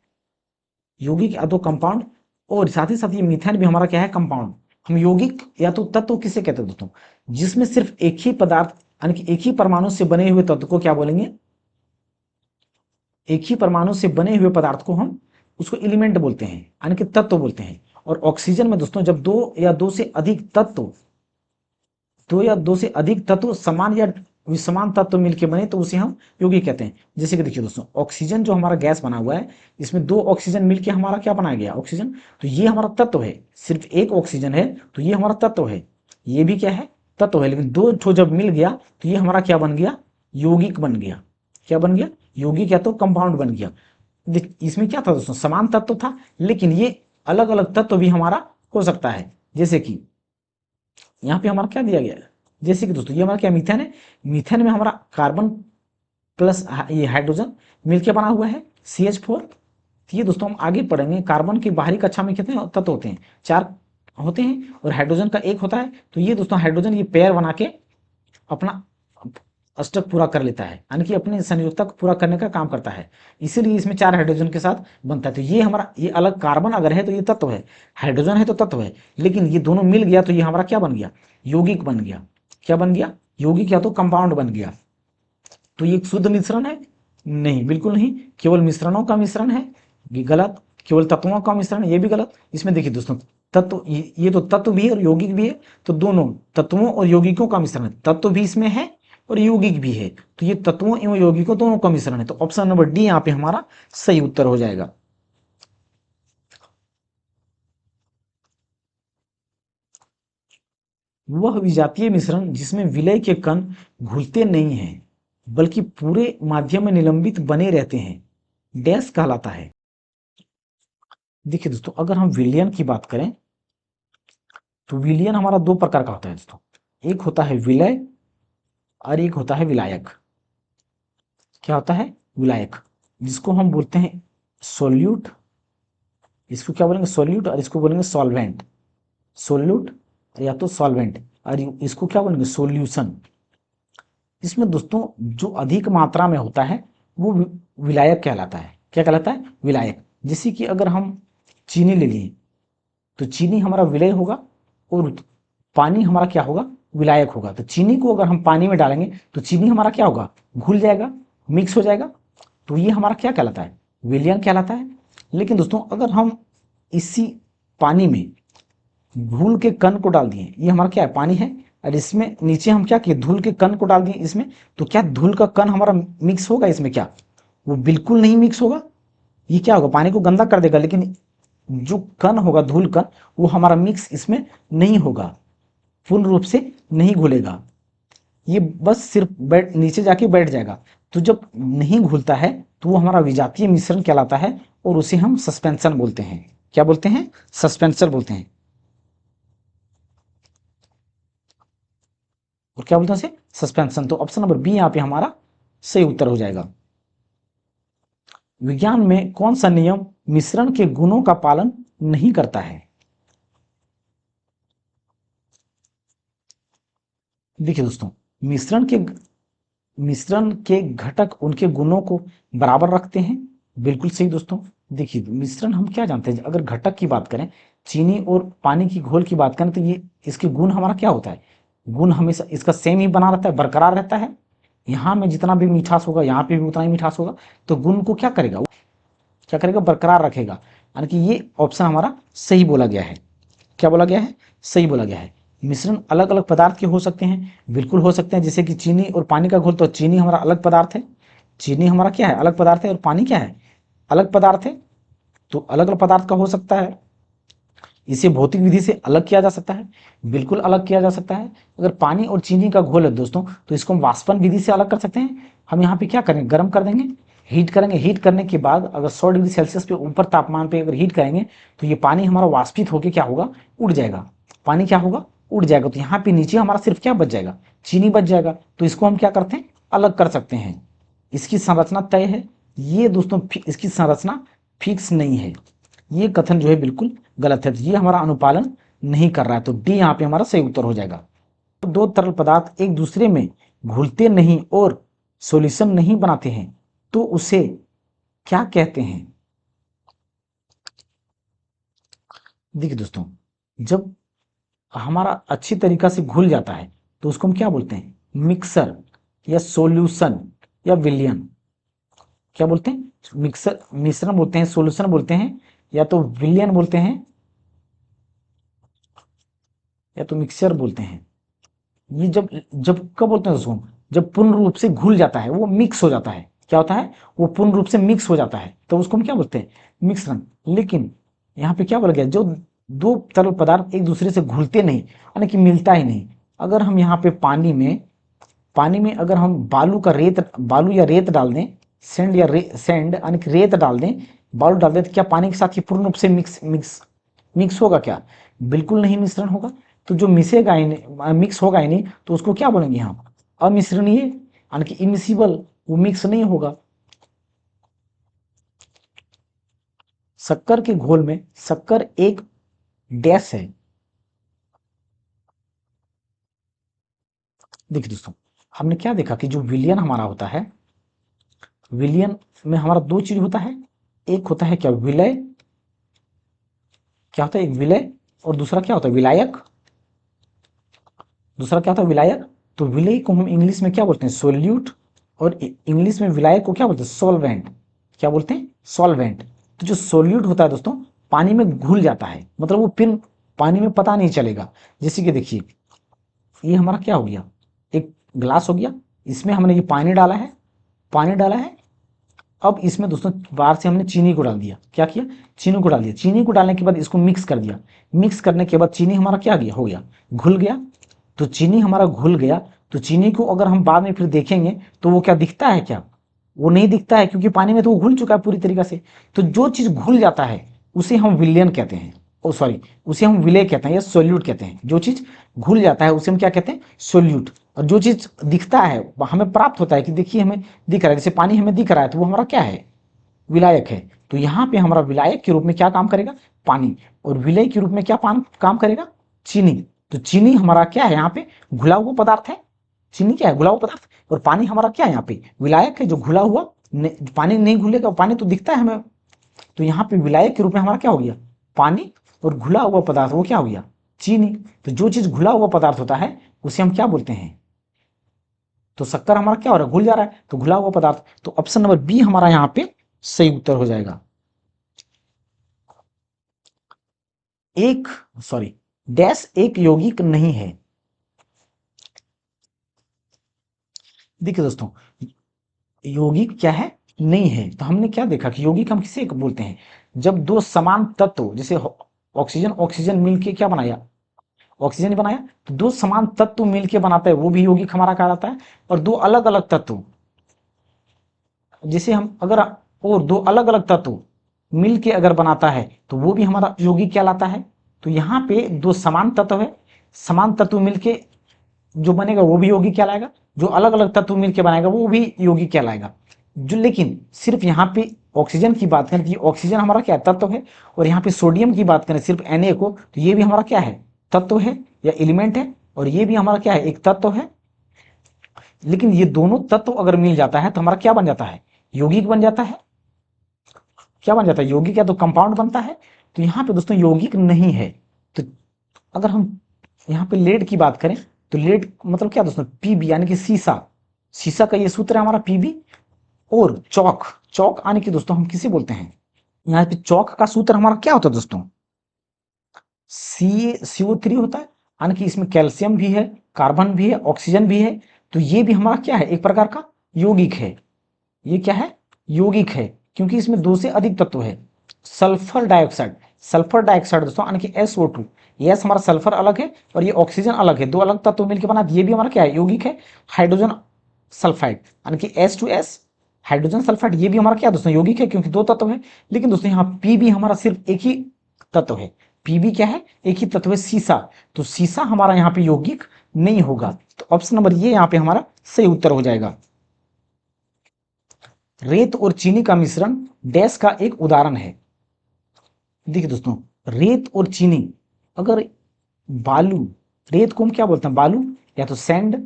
यौगिक या तो कंपाउंड। और साथ ही साथ ये मीथेन भी हमारा क्या है, कंपाउंड। हम यौगिक या तो तत्व किसे कहते हैं दोस्तों, जिसमें सिर्फ एक ही पदार्थ यानी कि एक ही परमाणु से बने हुए तत्व को क्या बोलेंगे, एक ही परमाणु से बने हुए पदार्थ को हम उसको एलिमेंट बोलते हैं, यानी कि तत्व बोलते हैं। और ऑक्सीजन में दोस्तों जब दो या दो से अधिक तत्व समान या समान तत्व मिलके बने तो उसे हम यौगिक कहते हैं। जैसे कि देखिए दोस्तों, ऑक्सीजन जो हमारा गैस बना हुआ है, इसमें 2 ऑक्सीजन मिलके हमारा क्या बनाया गया, ऑक्सीजन। तो ये हमारा तत्व है, सिर्फ एक ऑक्सीजन है तो ये हमारा तत्व है, ये भी क्या है, तत्व है। लेकिन 2 ठो जब मिल गया तो ये हमारा क्या बन गया, यौगिक बन गया। क्या बन गया, यौगिक या तो कंपाउंड बन गया। इसमें क्या था दोस्तों, समान तत्व था, लेकिन ये अलग अलग तत्व भी हमारा हो सकता है। जैसे कि यहाँ पे हमारा क्या दिया गया है, जैसे कि दोस्तों ये हमारा क्या, मीथेन है। मीथेन में हमारा कार्बन प्लस ये हाइड्रोजन मिलके बना हुआ है CH4। तो ये दोस्तों हम आगे पढ़ेंगे, कार्बन की बाहरी कक्षा में कितने तत्व होते हैं, 4 होते हैं, और हाइड्रोजन का 1 होता है। तो ये दोस्तों हाइड्रोजन ये पेयर बना के अपना अष्टक पूरा कर लेता है, यानी कि अपने संयोजकता को पूरा करने का काम करता है। इसीलिए इसमें 4 हाइड्रोजन के साथ बनता है। तो ये हमारा, ये अलग कार्बन अगर है तो ये तत्व है, हाइड्रोजन है तो तत्व है, लेकिन ये दोनों मिल गया तो ये हमारा क्या बन गया, यौगिक बन गया। क्या बन गया, यौगिक या तो कंपाउंड बन गया। तो ये एक शुद्ध मिश्रण है, नहीं, बिल्कुल नहीं, केवल मिश्रणों का मिश्रण है, ये गलत। केवल तत्वों का मिश्रण, ये भी गलत। इसमें देखिए दोस्तों, तत्व, ये तो तत्व भी है और यौगिक भी है, तो दोनों तत्वों और यौगिकों का मिश्रण है। तत्व भी इसमें है और यौगिक भी है, तो ये तत्वों एवं यौगिकों दोनों का मिश्रण है। तो ऑप्शन नंबर डी यहाँ पे हमारा सही उत्तर हो जाएगा। वह विजातीय मिश्रण जिसमें विलय के कण घुलते नहीं हैं बल्कि पूरे माध्यम में निलंबित बने रहते हैं, डैश कहलाता है। देखिए दोस्तों, अगर हम विलयन की बात करें तो विलयन हमारा 2 प्रकार का होता है दोस्तों, एक होता है विलय और एक होता है विलायक। क्या होता है, विलायक, जिसको हम बोलते हैं सोल्यूट, इसको क्या बोलेंगे, सोल्यूट, और इसको बोलेंगे सॉल्वेंट। सोल्यूट या तो सॉल्वेंट, और इसको क्या बोलेंगे, सोल्यूशन। इसमें दोस्तों जो अधिक मात्रा में होता है वो विलायक कहलाता है। क्या कहलाता है, विलायक। जैसे कि अगर हम चीनी ले लिए तो चीनी हमारा विलय होगा और पानी हमारा क्या होगा, विलायक होगा। तो चीनी को अगर हम पानी में डालेंगे तो चीनी हमारा क्या होगा, घुल जाएगा, मिक्स हो जाएगा। तो ये हमारा क्या कहलाता है, विलयन कहलाता है। लेकिन दोस्तों अगर हम इसी पानी में धूल के कण को डाल दिए, ये हमारा क्या है, पानी है, और इसमें नीचे हम क्या किए, धूल के कण को डाल दिए इसमें, तो क्या धूल का कण हमारा मिक्स होगा इसमें, क्या वो बिल्कुल नहीं मिक्स होगा। ये क्या होगा, पानी को गंदा कर देगा, लेकिन जो कण होगा, धूल कण, वो हमारा मिक्स इसमें नहीं होगा, पूर्ण रूप से नहीं घुलेगा, ये बस सिर्फ बैठ नीचे जाके बैठ जाएगा। तो जब नहीं घुलता है तो वो हमारा विजातीय मिश्रण कहलाता है, और उसे हम सस्पेंशन बोलते हैं। क्या बोलते हैं, सस्पेंशन बोलते हैं। और क्या बोलते हैं उसे, सस्पेंशन। तो ऑप्शन नंबर बी यहाँ पे हमारा सही उत्तर हो जाएगा। विज्ञान में कौन सा नियम मिश्रण के गुणों का पालन नहीं करता है। देखिए दोस्तों, मिश्रण के घटक उनके गुणों को बराबर रखते हैं, बिल्कुल सही दोस्तों। देखिए मिश्रण हम क्या जानते हैं, अगर घटक की बात करें, चीनी और पानी की घोल की बात करें, तो ये इसके गुण हमारा क्या होता है, गुण हमेशा इसका सेम ही बना रहता है, बरकरार रहता है। यहाँ में जितना भी मिठास होगा यहाँ पे भी उतना ही मिठास होगा, तो गुण को क्या करेगा, क्या करेगा, बरकरार रखेगा। यानी कि ये ऑप्शन हमारा सही बोला गया है। क्या बोला गया है, सही बोला गया है। मिश्रण अलग अलग पदार्थ के हो सकते हैं, बिल्कुल हो सकते हैं। जैसे कि चीनी और पानी का घोल, तो चीनी हमारा अलग पदार्थ है, चीनी हमारा क्या है, अलग पदार्थ है, और पानी क्या है, अलग पदार्थ है। तो अलग अलग पदार्थ का हो सकता है, इसे भौतिक विधि से अलग किया जा सकता है, बिल्कुल अलग किया जा सकता है। अगर पानी और चीनी का घोल है दोस्तों, तो इसको हम वाष्पन विधि से अलग कर सकते हैं। हम यहाँ पे क्या करेंगे, गर्म कर देंगे, हीट करेंगे, हीट करने के बाद अगर 100 डिग्री सेल्सियस पे ऊपर तापमान पे अगर हीट करेंगे तो ये पानी हमारा वाष्पित होकर क्या होगा, उड़ जाएगा। पानी क्या होगा, उड़ जाएगा। तो यहाँ पे नीचे हमारा सिर्फ क्या बच जाएगा, चीनी बच जाएगा। तो इसको हम क्या करते हैं, अलग कर सकते हैं। इसकी संरचना तय है, ये दोस्तों इसकी संरचना फिक्स नहीं है। ये कथन जो है बिल्कुल गलत है, तो ये हमारा अनुपालन नहीं कर रहा है। तो डी यहाँ पे हमारा सही उत्तर हो जाएगा। दो तरल पदार्थ एक दूसरे में घुलते नहीं और सॉल्यूशन नहीं बनाते हैं तो उसे क्या कहते हैं। देखिए दोस्तों, जब हमारा अच्छी तरीका से घुल जाता है तो उसको हम क्या बोलते हैं, मिक्सर या सॉल्यूशन या विलयन। क्या बोलते हैं, मिक्सर, मिश्रण बोलते हैं, सॉल्यूशन बोलते हैं, या तो विलयन बोलते हैं, या तो मिक्सचर बोलते हैं। ये जब जब कब बोलते हैं उसको, जब पूर्ण रूप से घुल जाता है, वो मिक्स हो जाता है, क्या होता है, वो पूर्ण रूप से मिक्स हो जाता है, तो उसको हम क्या बोलते हैं, मिश्रण। लेकिन यहाँ पे क्या बोला गया, जो दो तरल पदार्थ एक दूसरे से घुलते नहीं, यानी कि मिलता ही नहीं। अगर हम यहाँ पे पानी में अगर हम बालू या रेत डाल दें, सेंड यानी कि रेत डाल दें, बालू डाल दें, तो क्या पानी के साथ ये पूर्ण रूप से मिक्स होगा क्या, बिल्कुल नहीं मिश्रण होगा। तो जो मिसेगा ही नहीं, मिक्स होगा ही नहीं, तो उसको क्या बोलेंगे हम, अमिश्रणीय, यानी कि इमिसिबल, वो मिक्स नहीं होगा। शक्कर के घोल में शक्कर एक डैश है। देखिए दोस्तों, हमने क्या देखा कि जो विलयन हमारा होता है, विलयन में हमारा दो चीज होता है, एक होता है क्या, विलय, क्या होता है, एक विलय, और दूसरा क्या होता है, विलायक। दूसरा क्या होता है, विलायक। तो विलय को हम इंग्लिश में क्या बोलते हैं, सोल्यूट, और इंग्लिश में विलायक को क्या बोलते हैं, सॉल्वेंट। क्या बोलते हैं, सॉल्वेंट। तो जो सोल्यूट होता है दोस्तों, पानी में घुल जाता है, मतलब वो पिन पानी में पता नहीं चलेगा। जैसे कि देखिए, ये हमारा क्या हो गया, एक ग्लास हो गया, इसमें हमने ये पानी डाला है। अब इसमें दोस्तों बाहर से हमने चीनी को डाल दिया, क्या किया, चीनी को डाल दिया। चीनी को डालने के बाद इसको मिक्स कर दिया। मिक्स करने के बाद चीनी हमारा क्या गया, हो गया, घुल गया। तो चीनी हमारा घुल गया, तो चीनी को अगर हम बाद में फिर देखेंगे तो वो क्या दिखता है, क्या, वो नहीं दिखता है, क्योंकि पानी में तो वो घुल चुका है पूरी तरीके से। तो जो चीज घुल जाता है उसे हम विलयन कहते हैं, ओ सॉरी, उसे हम विलय कहते हैं या सोल्यूट कहते हैं। जो चीज घुल जाता है उसे हम क्या कहते हैं, सोल्यूट। और जो चीज दिखता है, हमें प्राप्त होता है कि देखिए हमें दिख रहा है, जैसे पानी हमें दिख रहा है, तो वो हमारा क्या है, विलायक है। तो यहाँ पे हमारा विलायक के रूप में क्या काम करेगा, पानी, और विलय के रूप में क्या काम करेगा, चीनी। तो चीनी हमारा क्या है, यहाँ पे घुला हुआ पदार्थ है। चीनी क्या है, घुला हुआ पदार्थ। और पानी हमारा क्या है, यहाँ पे विलायक है, जो घुला हुआ, पानी नहीं घुलेगा, पानी तो दिखता है हमें। तो यहाँ पे विलायक के रूप में हमारा क्या हो गया, पानी, और घुला हुआ पदार्थ वो क्या हो गया, चीनी। तो जो चीज घुला हुआ पदार्थ होता है उसे हम क्या बोलते हैं, तो शक्कर हमारा क्या हो रहा है, घुल जा रहा है, तो घुला हुआ पदार्थ। तो ऑप्शन नंबर बी हमारा यहाँ पे सही उत्तर हो जाएगा। एक सॉरी, डैश एक यौगिक नहीं है। देखिए दोस्तों, यौगिक क्या है, नहीं है। तो हमने क्या देखा कि यौगिक हम किसे बोलते हैं, जब दो समान तत्व, जैसे ऑक्सीजन ऑक्सीजन मिलके क्या बनाया, ऑक्सीजन ही बनाया, तो दो समान तत्व मिलके बनाता है, वो भी यौगिक हमारा कहलाता है। और दो अलग अलग तत्व, जैसे हम अगर, और दो अलग अलग तत्व मिलके अगर बनाता है तो वो भी हमारा यौगिक कहलाता है। तो यहाँ पे दो समान तत्व है, समान तत्व मिलके जो बनेगा वो भी यौगिक कहलाएगा, जो अलग अलग तत्व मिलके बनाएगा वो भी यौगिक कहलाएगा। जो लेकिन सिर्फ यहाँ पे ऑक्सीजन की बात करें तो ये ऑक्सीजन हमारा क्या तत्व है, और यहाँ पे सोडियम की बात करें सिर्फ Na को, तो ये भी हमारा क्या है, तत्व है या एलिमेंट है, और ये भी हमारा क्या है, एक तत्व है। लेकिन ये दोनों तत्व अगर मिल जाता है तो हमारा क्या बन जाता है, यौगिक बन जाता है। क्या बन जाता है, यौगिक, या तो कंपाउंड बनता है। तो यहाँ पे दोस्तों यौगिक नहीं है। तो अगर हम यहाँ पे लेड की बात करें, तो लेड मतलब क्या दोस्तों, पीबी, यानी कि शीशा, शीशा का ये सूत्र है हमारा पीबी। और चौक, चौक यानी कि दोस्तों हम किसे बोलते हैं, यहाँ पे चौक का सूत्र हमारा क्या होता है दोस्तों, CO3 होता है। यानी कि इसमें कैल्शियम भी है, कार्बन भी है, ऑक्सीजन भी है। तो ये भी हमारा क्या है, एक प्रकार का यौगिक है। ये क्या है, यौगिक है, क्योंकि इसमें दो से अधिक तत्व है। सल्फर डाइऑक्साइड, सल्फर डाइऑक्साइड दोस्तों यानी कि SO2, यस हमारा सल्फर अलग है और ये ऑक्सीजन अलग है, दो अलग तत्व मिलकर बना, ये भी हमारा क्या है, यौगिक है। हाइड्रोजन सल्फाइड यानी कि H2S, हाइड्रोजन सल्फाइड, ये भी हमारा क्या दोस्तों, यौगिक है, क्योंकि दो तत्व है। लेकिन दोस्तों यहाँ पी भी हमारा सिर्फ एक ही तत्व है, पीबी क्या है, एक ही तत्व है, सीसा। तो सीसा हमारा यहाँ पे यौगिक नहीं होगा। तो ऑप्शन नंबर ये यहाँ पे हमारा सही उत्तर हो जाएगा। रेत और चीनी का मिश्रण डैश का एक उदाहरण है। देखिए दोस्तों, रेत और चीनी, अगर बालू, रेत को हम क्या बोलते हैं, बालू या तो सैंड,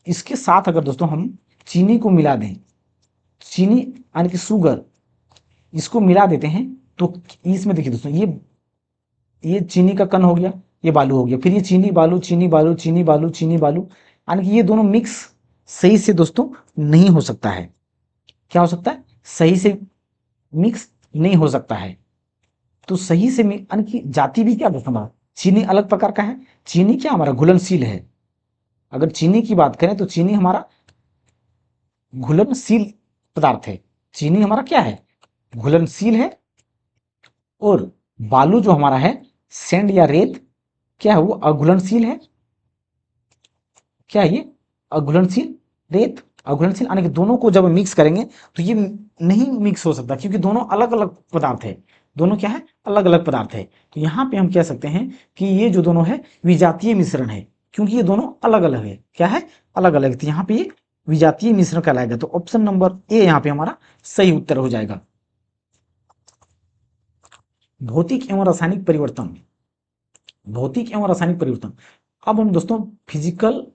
इसके साथ अगर दोस्तों हम चीनी को मिला दें, चीनी यानी कि शुगर, इसको मिला देते हैं, तो इसमें देखिए दोस्तों, ये चीनी का कण हो गया, ये बालू हो गया, फिर ये चीनी बालू, चीनी बालू, चीनी बालू, चीनी बालू, यानी कि ये दोनों मिक्स सही से दोस्तों नहीं हो सकता है। क्या हो सकता है, सही से मिक्स नहीं हो सकता है। तो सही से यानी कि जाति भी क्या दोस्तों हमारा, चीनी अलग प्रकार का है, चीनी क्या हमारा घुलनशील है, अगर चीनी की बात करें तो चीनी हमारा घुलनशील पदार्थ है। चीनी हमारा क्या है? घुलनशील है। और बालू जो हमारा है, सैंड या रेत, क्या है वो? अघुलनशील है। क्या है ये? अघुलनशील। रेत अघुलनशील, यानी कि दोनों को जब मिक्स करेंगे तो ये नहीं मिक्स हो सकता, क्योंकि दोनों अलग अलग पदार्थ है। दोनों क्या है? अलग अलग पदार्थ है। तो यहाँ पे हम कह सकते हैं कि ये जो दोनों है विजातीय मिश्रण है, क्योंकि ये दोनों अलग अलग है। क्या है? अलग अलग। तो यहाँ पे ये विजातीय मिश्रण कहलाएगा। तो ऑप्शन नंबर ए यहाँ पे हमारा सही उत्तर हो जाएगा। भौतिक एवं रासायनिक परिवर्तन। भौतिक एवं रासायनिक परिवर्तन। अब हम दोस्तों फिजिकल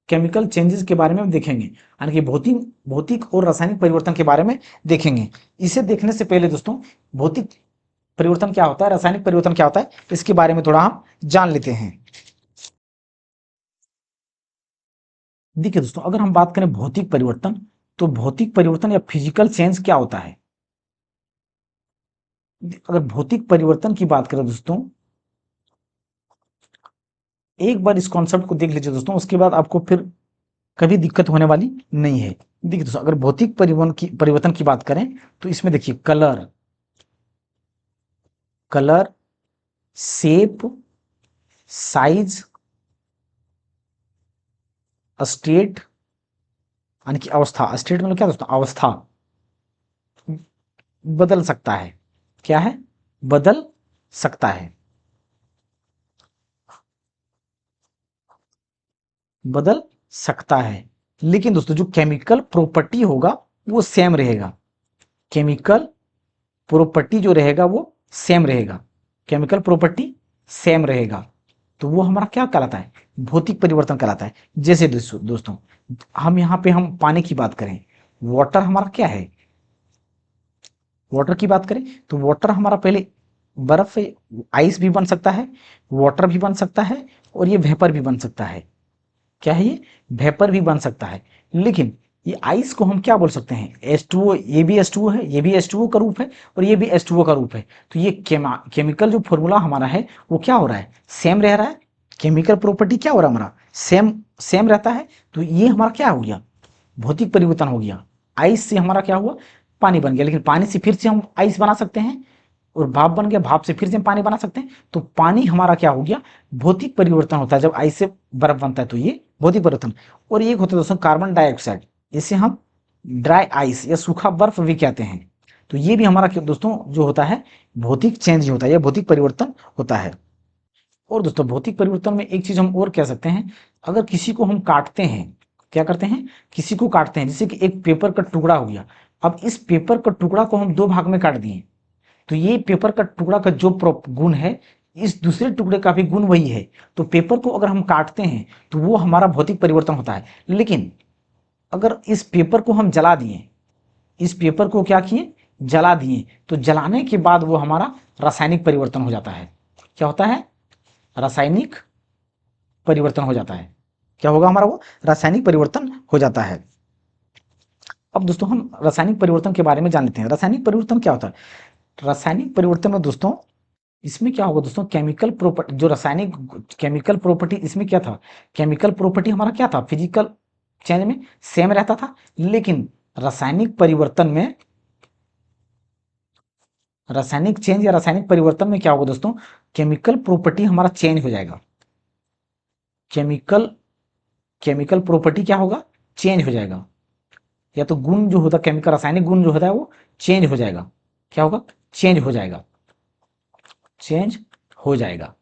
केमिकल चेंजेस के बारे में देखेंगे, यानी कि भौतिक भौतिक और रासायनिक परिवर्तन के बारे में देखेंगे। इसे देखने से पहले दोस्तों भौतिक परिवर्तन क्या होता है, रासायनिक परिवर्तन क्या होता है, इसके बारे में थोड़ा हम जान लेते हैं। देखिए दोस्तों, अगर हम बात करें भौतिक परिवर्तन, तो भौतिक परिवर्तन या फिजिकल चेंज क्या होता है? अगर भौतिक परिवर्तन की बात करें दोस्तों, एक बार इस कॉन्सेप्ट को देख लीजिए दोस्तों, उसके बाद आपको फिर कभी दिक्कत होने वाली नहीं है। देखिए दोस्तों, अगर भौतिक परिवर्तन की बात करें तो इसमें देखिए colour, colour, shape, size, state, यानी कि अवस्था। स्टेट मतलब क्या दोस्तों? अवस्था बदल सकता है। क्या है? बदल सकता है। बदल सकता है। लेकिन दोस्तों जो केमिकल प्रॉपर्टी होगा वो सेम रहेगा। केमिकल प्रॉपर्टी जो रहेगा वो सेम रहेगा। केमिकल प्रॉपर्टी सेम रहेगा। तो वो हमारा क्या कहलाता है? भौतिक परिवर्तन कहलाता है। जैसे दोस्तों हम यहाँ पे हम पानी की बात करें, वाटर हमारा क्या है? वाटर की बात करें तो वाटर हमारा पहले बर्फ, आइस भी बन सकता है, वाटर भी बन सकता है, और ये वेपर भी बन सकता है। क्या है ये? वेपर भी बन सकता है। लेकिन ये आइस को हम क्या बोल सकते हैं? H2O। ये भी H2O है, ये भी H2O का रूप है, और ये भी H2O का रूप है। तो ये केमिकल जो फॉर्मूला हमारा है वो क्या हो रहा है? सेम रह रहा है। केमिकल प्रॉपर्टी क्या हो रहा है हमारा? सेम सेम रहता है। तो ये हमारा क्या हो गया? भौतिक परिवर्तन हो गया। आइस से हमारा क्या हुआ? पानी बन गया। लेकिन पानी से फिर से हम आइस बना सकते हैं, और भाप बन गया, भाप से फिर से हम पानी बना सकते हैं। तो पानी हमारा क्या हो गया? भौतिक परिवर्तन होता है। जब आइस से बर्फ बनता है तो ये भौतिक परिवर्तन। और एक होता है दोस्तों कार्बन डाइऑक्साइड, इसे हम ड्राई आइस या सूखा बर्फ भी कहते हैं। तो ये भी हमारा दोस्तों जो होता है भौतिक चेंज होता है, या भौतिक परिवर्तन होता है। और दोस्तों भौतिक परिवर्तन में एक चीज हम और कह सकते हैं, अगर किसी को हम काटते हैं, क्या करते हैं? किसी को काटते हैं, जैसे कि एक पेपर का टुकड़ा हो गया। अब इस पेपर का टुकड़ा को हम दो भाग में काट दिए, तो ये पेपर का टुकड़ा का जो गुण है, इस दूसरे टुकड़े का भी गुण वही है। तो पेपर को अगर हम काटते हैं तो वो हमारा भौतिक परिवर्तन होता है। लेकिन अगर इस पेपर को हम जला दिए, इस पेपर को क्या किए? जला दिए, तो जलाने के बाद वो हमारा रासायनिक परिवर्तन हो जाता है। क्या होता है? रासायनिक परिवर्तन हो जाता है। क्या होगा हमारा? वो रासायनिक परिवर्तन हो जाता है। अब दोस्तों हम रासायनिक परिवर्तन के बारे में जान लेते हैं। रासायनिक परिवर्तन क्या होता है? रासायनिक परिवर्तन में दोस्तों इसमें क्या होगा दोस्तों? केमिकल प्रॉपर्टी, जो रासायनिक केमिकल प्रॉपर्टी, इसमें क्या था? केमिकल प्रॉपर्टी हमारा क्या था? फिजिकल चेंज में सेम रहता था। लेकिन रासायनिक परिवर्तन में, रासायनिक चेंज या रासायनिक परिवर्तन में क्या होगा दोस्तों? केमिकल प्रॉपर्टी हमारा चेंज हो जाएगा। केमिकल केमिकल प्रॉपर्टी क्या होगा? चेंज हो जाएगा। या तो गुण जो होता है, केमिकल रासायनिक गुण जो होता है वो चेंज हो जाएगा। क्या होगा? चेंज हो जाएगा। चेंज हो जाएगा।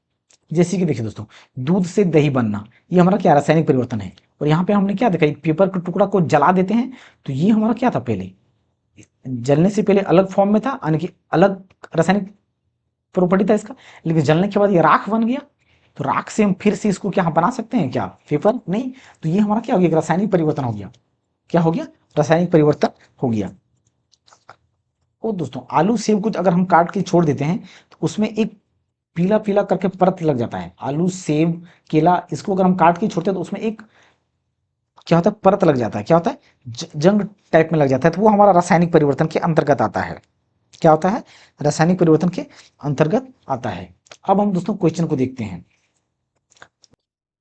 जैसे कि देखिए दोस्तों, दूध से दही बनना, ये हमारा क्या? रासायनिक परिवर्तन है। और यहाँ पे हमने क्या देखा? एक पेपर के टुकड़ा को जला देते हैं, तो ये हमारा क्या था? पहले जलने से पहले अलग फॉर्म में था, यानी कि अलग रासायनिक प्रॉपर्टी था इसका। लेकिन जलने के बाद ये राख बन गया। तो राख से हम फिर से इसको क्या बना सकते हैं? क्या पेपर? नहीं। तो ये हमारा क्या हो गया? एक रासायनिक परिवर्तन हो गया। क्या हो गया? रासायनिक परिवर्तन हो गया। और दोस्तों आलू सेब कुछ अगर हम काट के छोड़ देते हैं तो उसमें एक पीला पीला करके परत लग जाता है। आलू सेब केला, इसको अगर हम काट के छोड़ते हैं तो उसमें एक क्या होता है? परत लग जाता है। क्या होता है? जंग टाइप में लग जाता है। तो वो हमारा रासायनिक परिवर्तन के अंतर्गत आता है। क्या होता है? रासायनिक परिवर्तन के अंतर्गत आता है। अब हम दोस्तों क्वेश्चन को देखते हैं।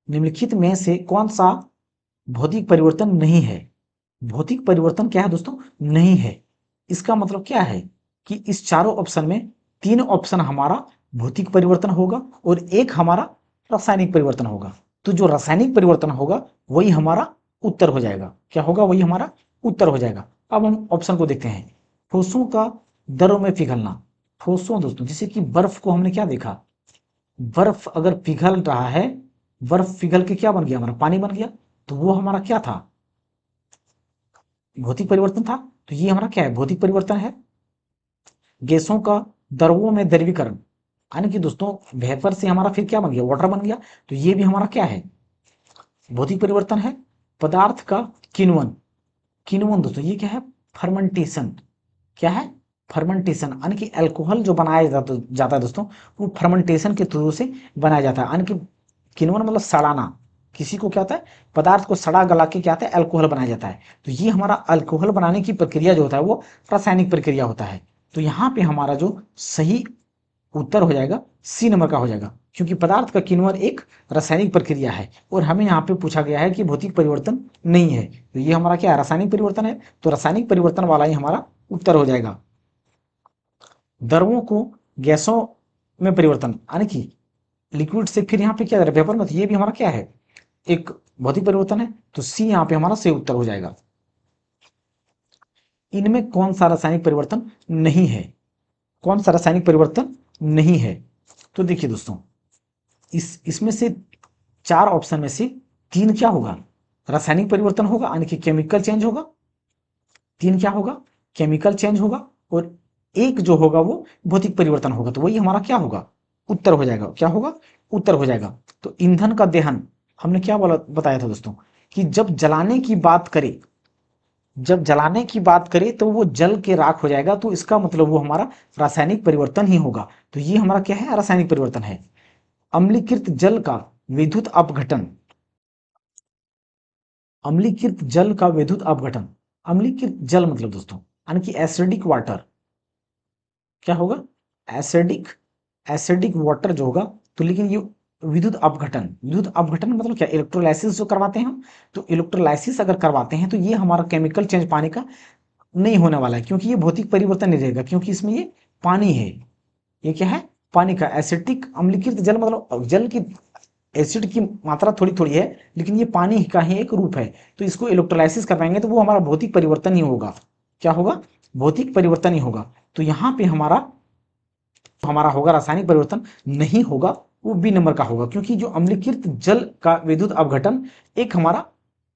निम्नलिखित में से कौन सा भौतिक परिवर्तन नहीं है? भौतिक परिवर्तन क्या है दोस्तों? नहीं है। इसका मतलब क्या है कि इस चारों ऑप्शन में 3 ऑप्शन हमारा भौतिक परिवर्तन होगा और एक हमारा रासायनिक परिवर्तन होगा। तो जो रासायनिक परिवर्तन होगा वही हमारा उत्तर हो जाएगा। क्या होगा? वही हमारा उत्तर हो जाएगा। अब हम ऑप्शन को देखते हैं। ठोसों का द्रव में पिघलना। ठोसों दोस्तों, जैसे कि बर्फ को हमने क्या देखा, बर्फ अगर पिघल रहा है, बर्फ पिघल के क्या बन गया? हमारा पानी बन गया। तो वो हमारा क्या था? भौतिक परिवर्तन था। तो ये हमारा क्या है? भौतिक परिवर्तन है। गैसों का द्रवों में द्रवीकरण, यानी कि दोस्तों वेपर से हमारा फिर क्या बन गया? वाटर बन गया। तो ये भी हमारा क्या है? भौतिक परिवर्तन है। पदार्थ का किण्वन। किण्वन दोस्तों ये क्या है? फर्मेंटेशन। क्या है? फर्मेंटेशन, यानी कि अल्कोहल जो बनाया जाता है दोस्तों, वो फर्मेंटेशन के थ्रू से बनाया जाता है। यानी कि किण्वन मतलब सड़ाना। किसी को क्या होता है? पदार्थ को सड़ा गला के क्या होता है? अल्कोहल बनाया जाता है। तो ये हमारा अल्कोहल बनाने की प्रक्रिया जो होता है वो रासायनिक प्रक्रिया होता है। तो यहाँ पे हमारा जो सही उत्तर हो जाएगा सी नंबर का हो जाएगा, क्योंकि पदार्थ का किण्वन एक रासायनिक प्रक्रिया है और हमें यहाँ पे पूछा गया है कि भौतिक परिवर्तन नहीं है। तो ये हमारा क्या है? रासायनिक परिवर्तन है। तो रासायनिक परिवर्तन वाला ही हमारा उत्तर हो जाएगा। द्रवों को गैसों में परिवर्तन, यानी कि लिक्विड से फिर यहाँ पे क्या वेपर में, ये भी हमारा क्या है? एक भौतिक परिवर्तन है। तो सी यहाँ पे हमारा सही उत्तर हो जाएगा। इनमें कौन सा रासायनिक परिवर्तन नहीं है? कौन सा रासायनिक परिवर्तन नहीं है? तो देखिए दोस्तों, इसमें से 4 ऑप्शन में से 3 क्या होगा? रासायनिक परिवर्तन होगा, यानी कि केमिकल चेंज होगा। 3 क्या होगा? केमिकल चेंज होगा। और एक जो होगा वो भौतिक परिवर्तन होगा। तो वही हमारा क्या होगा? उत्तर हो जाएगा। क्या होगा? उत्तर हो जाएगा। तो ईंधन का दहन हमने क्या बोला, बताया था दोस्तों, कि जब जलाने की बात करें, जब जलाने की बात करें तो वो जल के राख हो जाएगा। तो इसका मतलब वो हमारा रासायनिक परिवर्तन ही होगा। तो ये हमारा क्या है? रासायनिक परिवर्तन है। अम्लीकृत जल का विद्युत अपघटन। अम्लीकृत जल का विद्युत अपघटन। अम्लीकृत जल मतलब दोस्तों, यानी कि एसिडिक वाटर। क्या होगा? एसिडिक, एसिडिक वाटर जो होगा। तो लेकिन ये विद्युत अपघटन, विद्युत अपघटन मतलब क्या? इलेक्ट्रोलाइसिस जो करवाते हैं हम। तो इलेक्ट्रोलाइसिस अगर करवाते हैं तो ये हमारा केमिकल चेंज पानी का नहीं होने वाला है, क्योंकि ये भौतिक परिवर्तन नहीं रहेगा, क्योंकि इसमें ये पानी है। ये क्या है? पानी का। एसिडिक अम्लीकृत जल मतलब जल की एसिड की मात्रा थोड़ी थोड़ी है, लेकिन ये पानी का ही एक रूप है। तो इसको इलेक्ट्रोलाइसिस करवाएंगे तो वो हमारा भौतिक परिवर्तन ही होगा। क्या होगा? भौतिक परिवर्तन ही होगा। तो यहाँ पे हमारा होगा रासायनिक परिवर्तन नहीं होगा, वो बी नंबर का होगा, क्योंकि जो अम्लीकृत जल का विद्युत अपघटन एक हमारा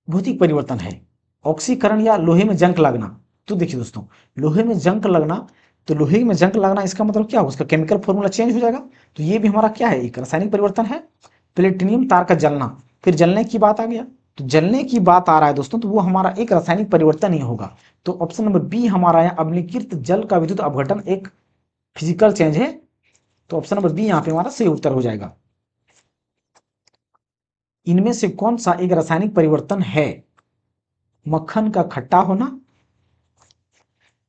भौतिक परिवर्तन है। ऑक्सीकरण या लोहे में जंग लगना। तो देखिए दोस्तों, लोहे में जंग लगना, तो लोहे में जंग लगना इसका मतलब क्या होगा? उसका केमिकल फॉर्मूला चेंज हो जाएगा। तो ये भी हमारा क्या है? एक रासायनिक परिवर्तन है। प्लेटिनियम तार का जलना, फिर जलने की बात आ गया। तो जलने की बात आ रहा है दोस्तों, तो वो हमारा एक रासायनिक परिवर्तन ही होगा। तो ऑप्शन नंबर बी हमारा यहाँ अम्लीकृत जल का विद्युत अपघटन एक फिजिकल चेंज है। तो ऑप्शन नंबर बी यहाँ पे हमारा सही उत्तर हो जाएगा। इनमें से कौन सा एक रासायनिक परिवर्तन है? मक्खन का खट्टा होना।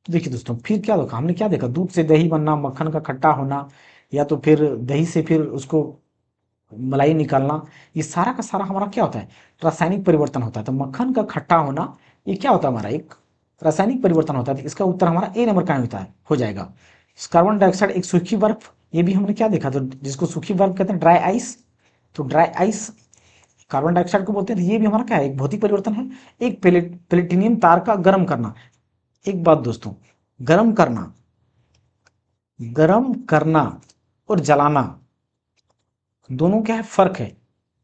तो देखिए दोस्तों, फिर क्या देखा हमने? क्या देखा? दूध से दही बनना, मक्खन का खट्टा होना, या तो फिर दही से फिर उसको मलाई निकालना। ये सारा का सारा हमारा क्या होता है? रासायनिक परिवर्तन होता है। तो मक्खन का खट्टा होना ये क्या होता है? हमारा एक रासायनिक परिवर्तन होता है। तो इसका उत्तर हमारा ए नंबर का होता है, हो जाएगा। कार्बन डाइऑक्साइड एक सूखी बर्फ, ये भी हमने क्या देखा? तो जिसको सूखी बर्फ कहते हैं, ड्राई आइस। तो ड्राई आइस कार्बन डाइऑक्साइड को बोलते हैं। तो ये भी हमारा क्या है? एक भौतिक परिवर्तन है। एक प्लेटिनियम तार का गर्म करना। एक बात दोस्तों, गर्म करना, गर्म करना और जलाना दोनों क्या है? फर्क है।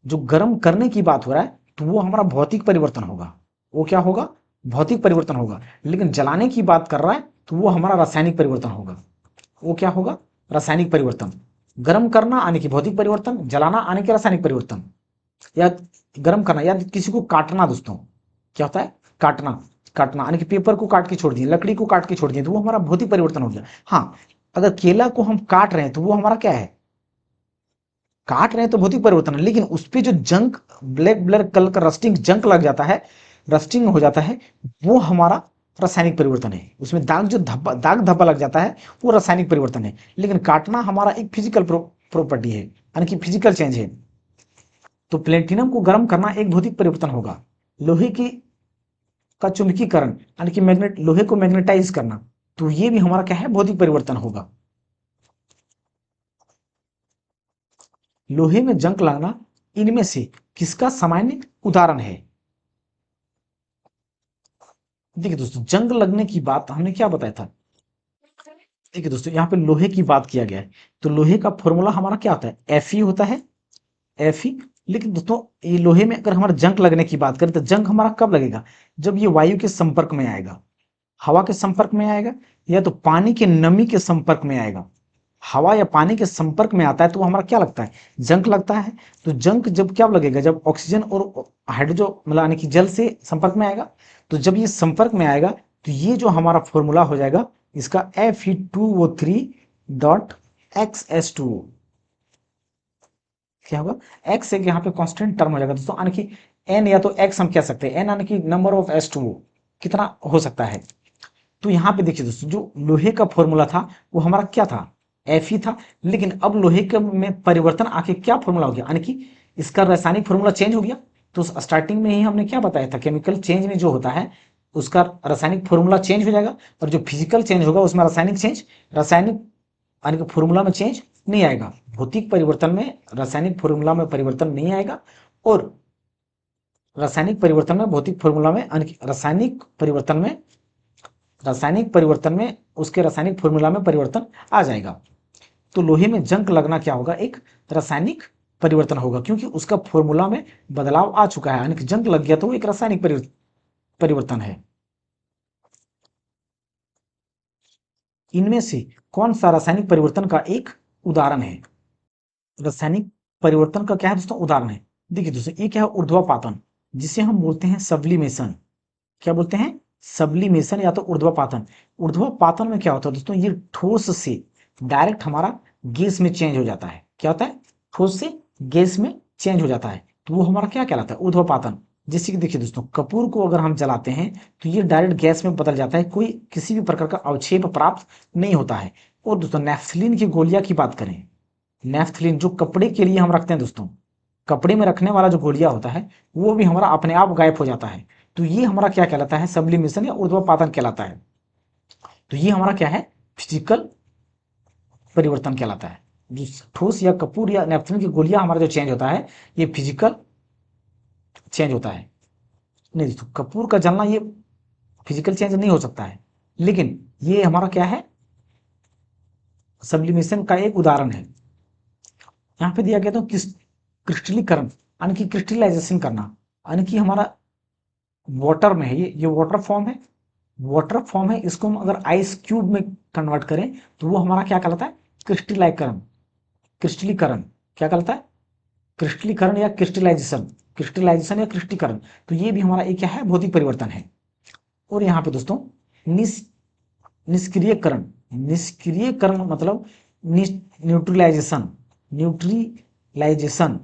जो गर्म करने की बात हो रहा है तो वो हमारा भौतिक परिवर्तन होगा। वो क्या होगा? भौतिक परिवर्तन होगा। लेकिन जलाने की बात कर रहा है तो वो हमारा रासायनिक परिवर्तन होगा। वो क्या होगा? रासायनिक परिवर्तन। गर्म करना आने की भौतिक परिवर्तन, जलाना आने के रासायनिक परिवर्तन। या गर्म करना या किसी को काटना दोस्तों, क्या होता है? काटना, काटना यानी कि पेपर को काट के छोड़ दिए, लकड़ी को काट के छोड़ दिए, तो वो हमारा भौतिक परिवर्तन हो गया। हाँ, अगर केला को हम काट रहे हैं तो वो हमारा क्या है? काट रहे हैं तो भौतिक परिवर्तन है। लेकिन उस पर जो जंक, ब्लैक ब्लैक कलर का रस्टिंग जंक लग जाता है, रस्टिंग हो जाता है, वो हमारा रासायनिक परिवर्तन है। उसमें दाग जो धब्बा, दाग धब्बा लग जाता है, वो रासायनिक परिवर्तन है। लेकिन काटना हमारा एक फिजिकल प्रॉपर्टी है, यानी कि फिजिकल चेंज है। तो प्लेटिनम को गर्म करना एक भौतिक परिवर्तन होगा। लोहे की का चुंबकीकरण यानी कि मैग्नेट, लोहे को मैग्नेटाइज करना, तो ये भी हमारा क्या है, भौतिक परिवर्तन होगा। लोहे में जंग लगना इनमें से किसका सामान्य उदाहरण है? देखिए दोस्तों, जंग लगने की बात हमने क्या बताया था। देखिए दोस्तों, यहाँ पे लोहे की बात किया गया है, तो लोहे का फॉर्मूला हमारा क्या होता है, Fe होता है, Fe। लेकिन दोस्तों, ये लोहे में अगर हमारा जंग लगने की बात करें तो जंग हमारा कब लगेगा, जब ये वायु के संपर्क में आएगा, हवा के संपर्क में आएगा, या तो पानी के नमी के संपर्क में आएगा। हवा या पानी के संपर्क में आता है तो वो हमारा क्या लगता है, जंग लगता है। तो जंग जब क्या लगेगा, जब ऑक्सीजन और हाइड्रोजन मतलब यानी कि जल से संपर्क में आएगा। तो जब ये संपर्क में आएगा तो ये जो हमारा फॉर्मूला हो जाएगा इसका Fe2O3.XS2। क्या होगा, एक्स एक यहाँ पे कांस्टेंट टर्म हो जाएगा दोस्तों, यानी कि एन या तो एक्स हम कह सकते हैं, एन यानी कि नंबर ऑफ H2O कितना हो सकता है। तो यहाँ पे देखिए दोस्तों, जो लोहे का फॉर्मूला था वो हमारा क्या था, Fe था। लेकिन अब लोहे के में परिवर्तन आके क्या फॉर्मूला हो गया, यानी कि इसका रासायनिक फॉर्मूला चेंज हो गया। तो स्टार्टिंग में ही हमने क्या बताया था, केमिकल चेंज में जो होता है उसका रासायनिक फॉर्मूला चेंज हो जाएगा, और जो फिजिकल चेंज होगा उसमें रासायनिक चेंज, रासायनिक यानी कि फॉर्मूला में चेंज नहीं आएगा। भौतिक परिवर्तन में रासायनिक फॉर्मूला में परिवर्तन नहीं आएगा, और रासायनिक परिवर्तन में भौतिक फॉर्मूला में रासायनिक परिवर्तन में उसके रासायनिक फॉर्मूला में परिवर्तन आ जाएगा। तो लोहे में जंग लगना क्या होगा, एक रासायनिक परिवर्तन होगा, क्योंकि उसका फॉर्मूला में बदलाव आ चुका है, यानी कि जंग लग गया तो वो एक रासायनिक परिवर्तन है। इनमें से कौन सा रासायनिक परिवर्तन का एक उदाहरण है, रासायनिक परिवर्तन का क्या है दोस्तों, उदाहरण है। देखिए दोस्तों, ये क्या है, ऊर्ध्वापातन, जिसे हम बोलते हैं सब्लिमेशन। क्या बोलते हैं, सब्लिमेशन या तो ऊर्ध्वापातन। ऊर्ध्वापातन में क्या होता है दोस्तों, ये ठोस से डायरेक्ट हमारा गैस में चेंज हो जाता है। क्या होता है, ठोस से गैस में चेंज हो जाता है, तो वो हमारा क्या कहलाता है, ऊर्ध्वापातन। जैसे कि देखिए दोस्तों, कपूर को अगर हम जलाते हैं तो ये डायरेक्ट गैस में बदल जाता है, कोई किसी भी प्रकार का अवक्षेप प्राप्त नहीं होता है। और दोस्तों, नेफ्थलीन की गोलियां की बात करें, नेफ्थलीन जो कपड़े के लिए हम रखते हैं दोस्तों, कपड़े में रखने वाला जो गोलियां होता है वो भी हमारा अपने आप गायब हो जाता है। तो ये हमारा क्या कहलाता है, सब्लिमेशन या ऊर्ध्वपातन कहलाता है। तो ये हमारा क्या है, फिजिकल परिवर्तन कहलाता है। जो ठोस या कपूर या नेपथलीन की गोलियां हमारा जो चेंज होता है ये फिजिकल चेंज होता है। नहीं दोस्तों, कपूर का जलना ये फिजिकल चेंज नहीं हो सकता है, लेकिन ये हमारा क्या है, सब्लिमेशन का एक उदाहरण है। यहाँ पे दिया गया तो क्रिस्टलीकरण यानी कि क्रिस्टलाइजेशन करना, यानी कि हमारा वाटर में है, ये वाटर फॉर्म है, वाटर फॉर्म है, इसको हम अगर आइस क्यूब में कन्वर्ट करें तो वो हमारा क्या कहलाता है, क्रिस्टलीकरण। क्रिस्टलीकरण क्या कहलाता है, क्रिस्टलीकरण या क्रिस्टलाइजेशन, क्रिस्टलाइजेशन या क्रिस्टलीकरण। तो ये भी हमारा एक क्या है, भौतिक परिवर्तन है। और यहाँ पे दोस्तों, निष्क्रियकरण, निष्क्रियकरण मतलब न्यूट्रलाइजेशन, न्यूट्रलाइजेशन,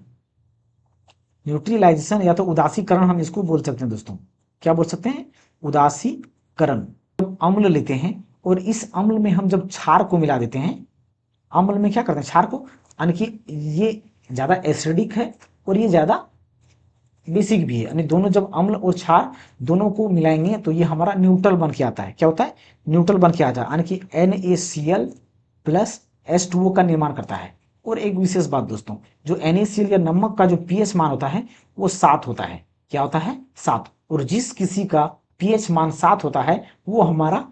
न्यूट्रलाइजेशन या तो उदासीकरण हम इसको बोल सकते हैं दोस्तों। क्या बोल सकते हैं, उदासीकरण। जब अम्ल लेते हैं और इस अम्ल में हम जब क्षार को मिला देते हैं, अम्ल में क्या करते हैं, क्षार को, यानी कि ये ज्यादा एसिडिक है और ये ज्यादा बेसिक भी है, यानी दोनों जब अम्ल और क्षार दोनों को मिलाएंगे तो ये हमारा न्यूट्रल बन के आता है। क्या होता है, न्यूट्रल बन के आता है, यानी कि NaCl प्लस H2O का निर्माण करता है। और एक विशेष बात दोस्तों, जो NaCl या नमक का जो pH मान होता है वो 7 होता है। क्या होता है, 7। और जिस किसी का pH मान 7 होता है वो हमारा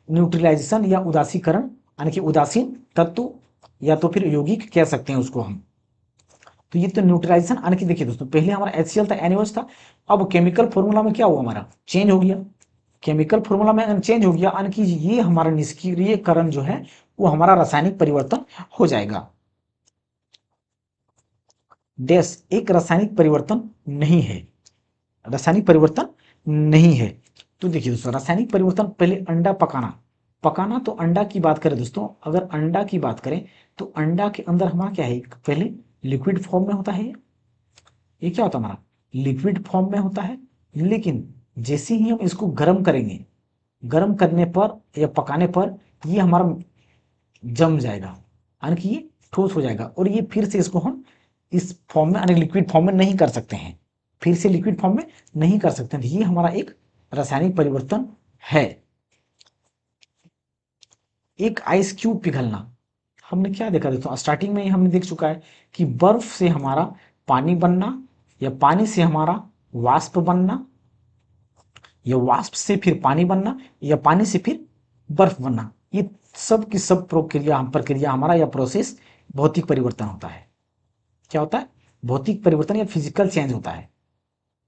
न्यूट्रलाइजेशन या उदासीकरण यानी कि उदासीन तत्व या तो फिर यौगिक कह सकते हैं उसको हम। तो ये तो न्यूट्रलाइजेशन, यानी कि देखिए दोस्तों, पहले हमारा HCl था, NaOH था, अब केमिकल फॉर्मूला में क्या हुआ, हमारा चेंज हो गया। केमिकल फॉर्मूला में चेंज हो गया, यानी कि ये हमारा निष्क्रियकरण जो है वो हमारा रासायनिक परिवर्तन हो जाएगा। डैश एक रासायनिक परिवर्तन नहीं है, रासायनिक परिवर्तन नहीं है। तो देखिए दोस्तों, रासायनिक परिवर्तन, पहले अंडा पकाना, पकाना तो अंडा की बात करें दोस्तों, अगर अंडा की बात करें तो अंडा के अंदर हमारा क्या है, पहले लिक्विड फॉर्म में होता है, ये क्या होता है हमारा, लिक्विड फॉर्म में होता है। लेकिन जैसे ही हम इसको गर्म करेंगे, गर्म करने पर या पकाने पर ये हमारा जम जाएगा, यानी कि ये ठोस हो जाएगा, और ये फिर से इसको हम इस फॉर्म में यानी लिक्विड फॉर्म में नहीं कर सकते हैं, फिर से लिक्विड फॉर्म में नहीं कर सकते हैं। ये हमारा एक रासायनिक परिवर्तन है। एक आइस क्यूब पिघलना, हमने क्या देखा दोस्तों, स्टार्टिंग में ही हमने देख चुका है कि बर्फ से हमारा पानी बनना, या पानी से हमारा वाष्प बनना, या वाष्प से फिर पानी बनना, या पानी से फिर बर्फ बनना, ये सब की सब प्रक्रिया हमारा या प्रोसेस भौतिक परिवर्तन होता है। क्या होता है? भौतिक परिवर्तन या फिजिकल चेंज होता है।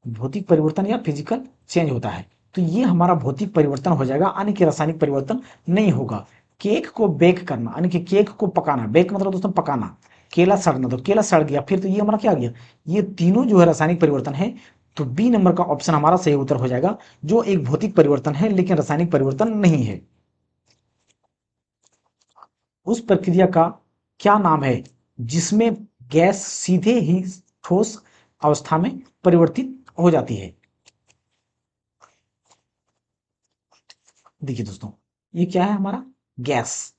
भौतिक परिवर्तन या फिजिकल चेंज होता है। तो ये हमारा भौतिक परिवर्तन हो जाएगा, यानी कि रासायनिक परिवर्तन नहीं होगा। केक को बेक करना, यानी कि केक को पकाना, बेक मतलब दोस्तों पकाना। केला सड़ना, तो केला सड़ गया, फिर तो ये हमारा क्या आ गया, ये तीनों जो है रासायनिक परिवर्तन है। तो बी नंबर का ऑप्शन हमारा सही उत्तर हो जाएगा, जो एक भौतिक परिवर्तन है लेकिन रासायनिक परिवर्तन नहीं है। उस प्रक्रिया का क्या नाम है जिसमें गैस सीधे ही ठोस अवस्था में परिवर्तित हो जाती है? देखिए दोस्तों, ये क्या है हमारा, गैस।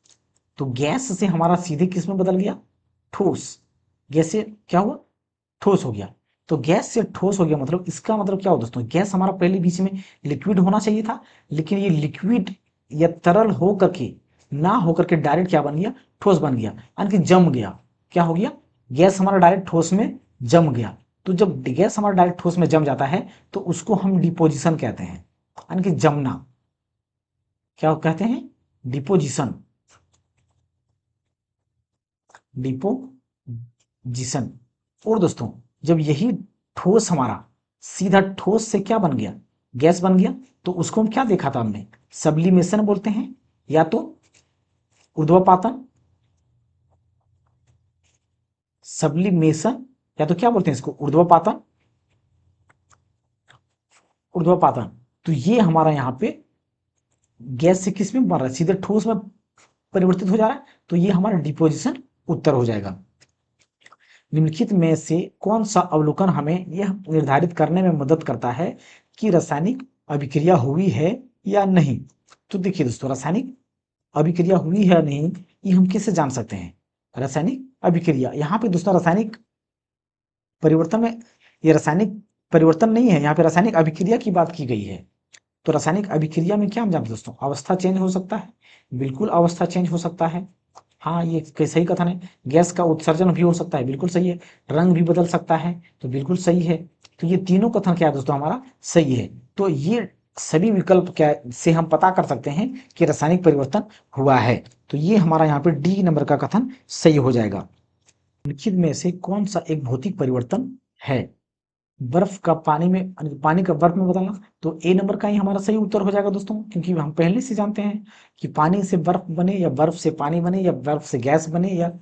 तो गैस से हमारा सीधे किस में बदल गया, ठोस। गैस से क्या हुआ, ठोस हो गया। तो गैस से ठोस हो गया, मतलब इसका मतलब क्या हो दोस्तों, गैस हमारा पहले बीच में लिक्विड होना चाहिए था, लेकिन ये लिक्विड या तरल हो करके ना होकर के डायरेक्ट क्या बन गया, ठोस बन गया, यानी कि जम गया। क्या हो गया, गैस हमारा डायरेक्ट ठोस में जम गया। तो जब गैस हमारा डायरेक्ट ठोस में जम जाता है तो उसको हम डिपोजिशन कहते हैं, यानी कि जमना। क्या कहते हैं, डिपोजिशन। डिपोजिशन। और दोस्तों, जब यही ठोस हमारा सीधा ठोस से क्या बन गया, गैस बन गया, तो उसको हम क्या देखा था हमने, सब्लिमेशन बोलते हैं, या तो ऊर्ध्वपातन, सब्लिमेशन, या तो क्या बोलते हैं इसको, ऊर्ध्वपातन। ऊर्ध्वपातन। तो ये हमारा यहाँ पे गैस से किस में बन रहा है, सीधे ठोस में परिवर्तित हो जा रहा है, तो ये हमारा डिपोजिशन उत्तर हो जाएगा। निम्नलिखित में से कौन सा अवलोकन हमें यह निर्धारित करने में मदद करता है कि रासायनिक अभिक्रिया हुई है या नहीं? तो देखिए दोस्तों, रासायनिक अभिक्रिया हुई है या नहीं, ये हम कैसे जान सकते हैं? रासायनिक अभिक्रिया, यहाँ पे दोस्तों रासायनिक परिवर्तन में, ये रासायनिक परिवर्तन नहीं है, यहाँ पे रासायनिक अभिक्रिया की बात की गई है। तो रासायनिक अभिक्रिया में क्या हम जानते हैं दोस्तों, अवस्था चेंज हो सकता है, बिल्कुल अवस्था चेंज हो सकता है। हाँ, ये सही कथन है। गैस का उत्सर्जन भी हो सकता है, बिल्कुल सही है। रंग भी बदल सकता है, तो बिल्कुल सही है। तो ये तीनों कथन क्या है दोस्तों, हमारा सही है। तो ये सभी विकल्प क्या से हम पता कर सकते हैं कि रासायनिक परिवर्तन हुआ है। तो ये हमारा यहाँ पे डी नंबर का कथन सही हो जाएगा। निम्नलिखित में से कौन सा एक भौतिक परिवर्तन है? बर्फ का पानी में, पानी का बर्फ में बदलना। तो ए नंबर का ही हमारा सही उत्तर हो जाएगा दोस्तों, क्योंकि हम पहले से जानते हैं कि पानी से बर्फ बने, या बर्फ से पानी बने, या बर्फ से गैस बने, या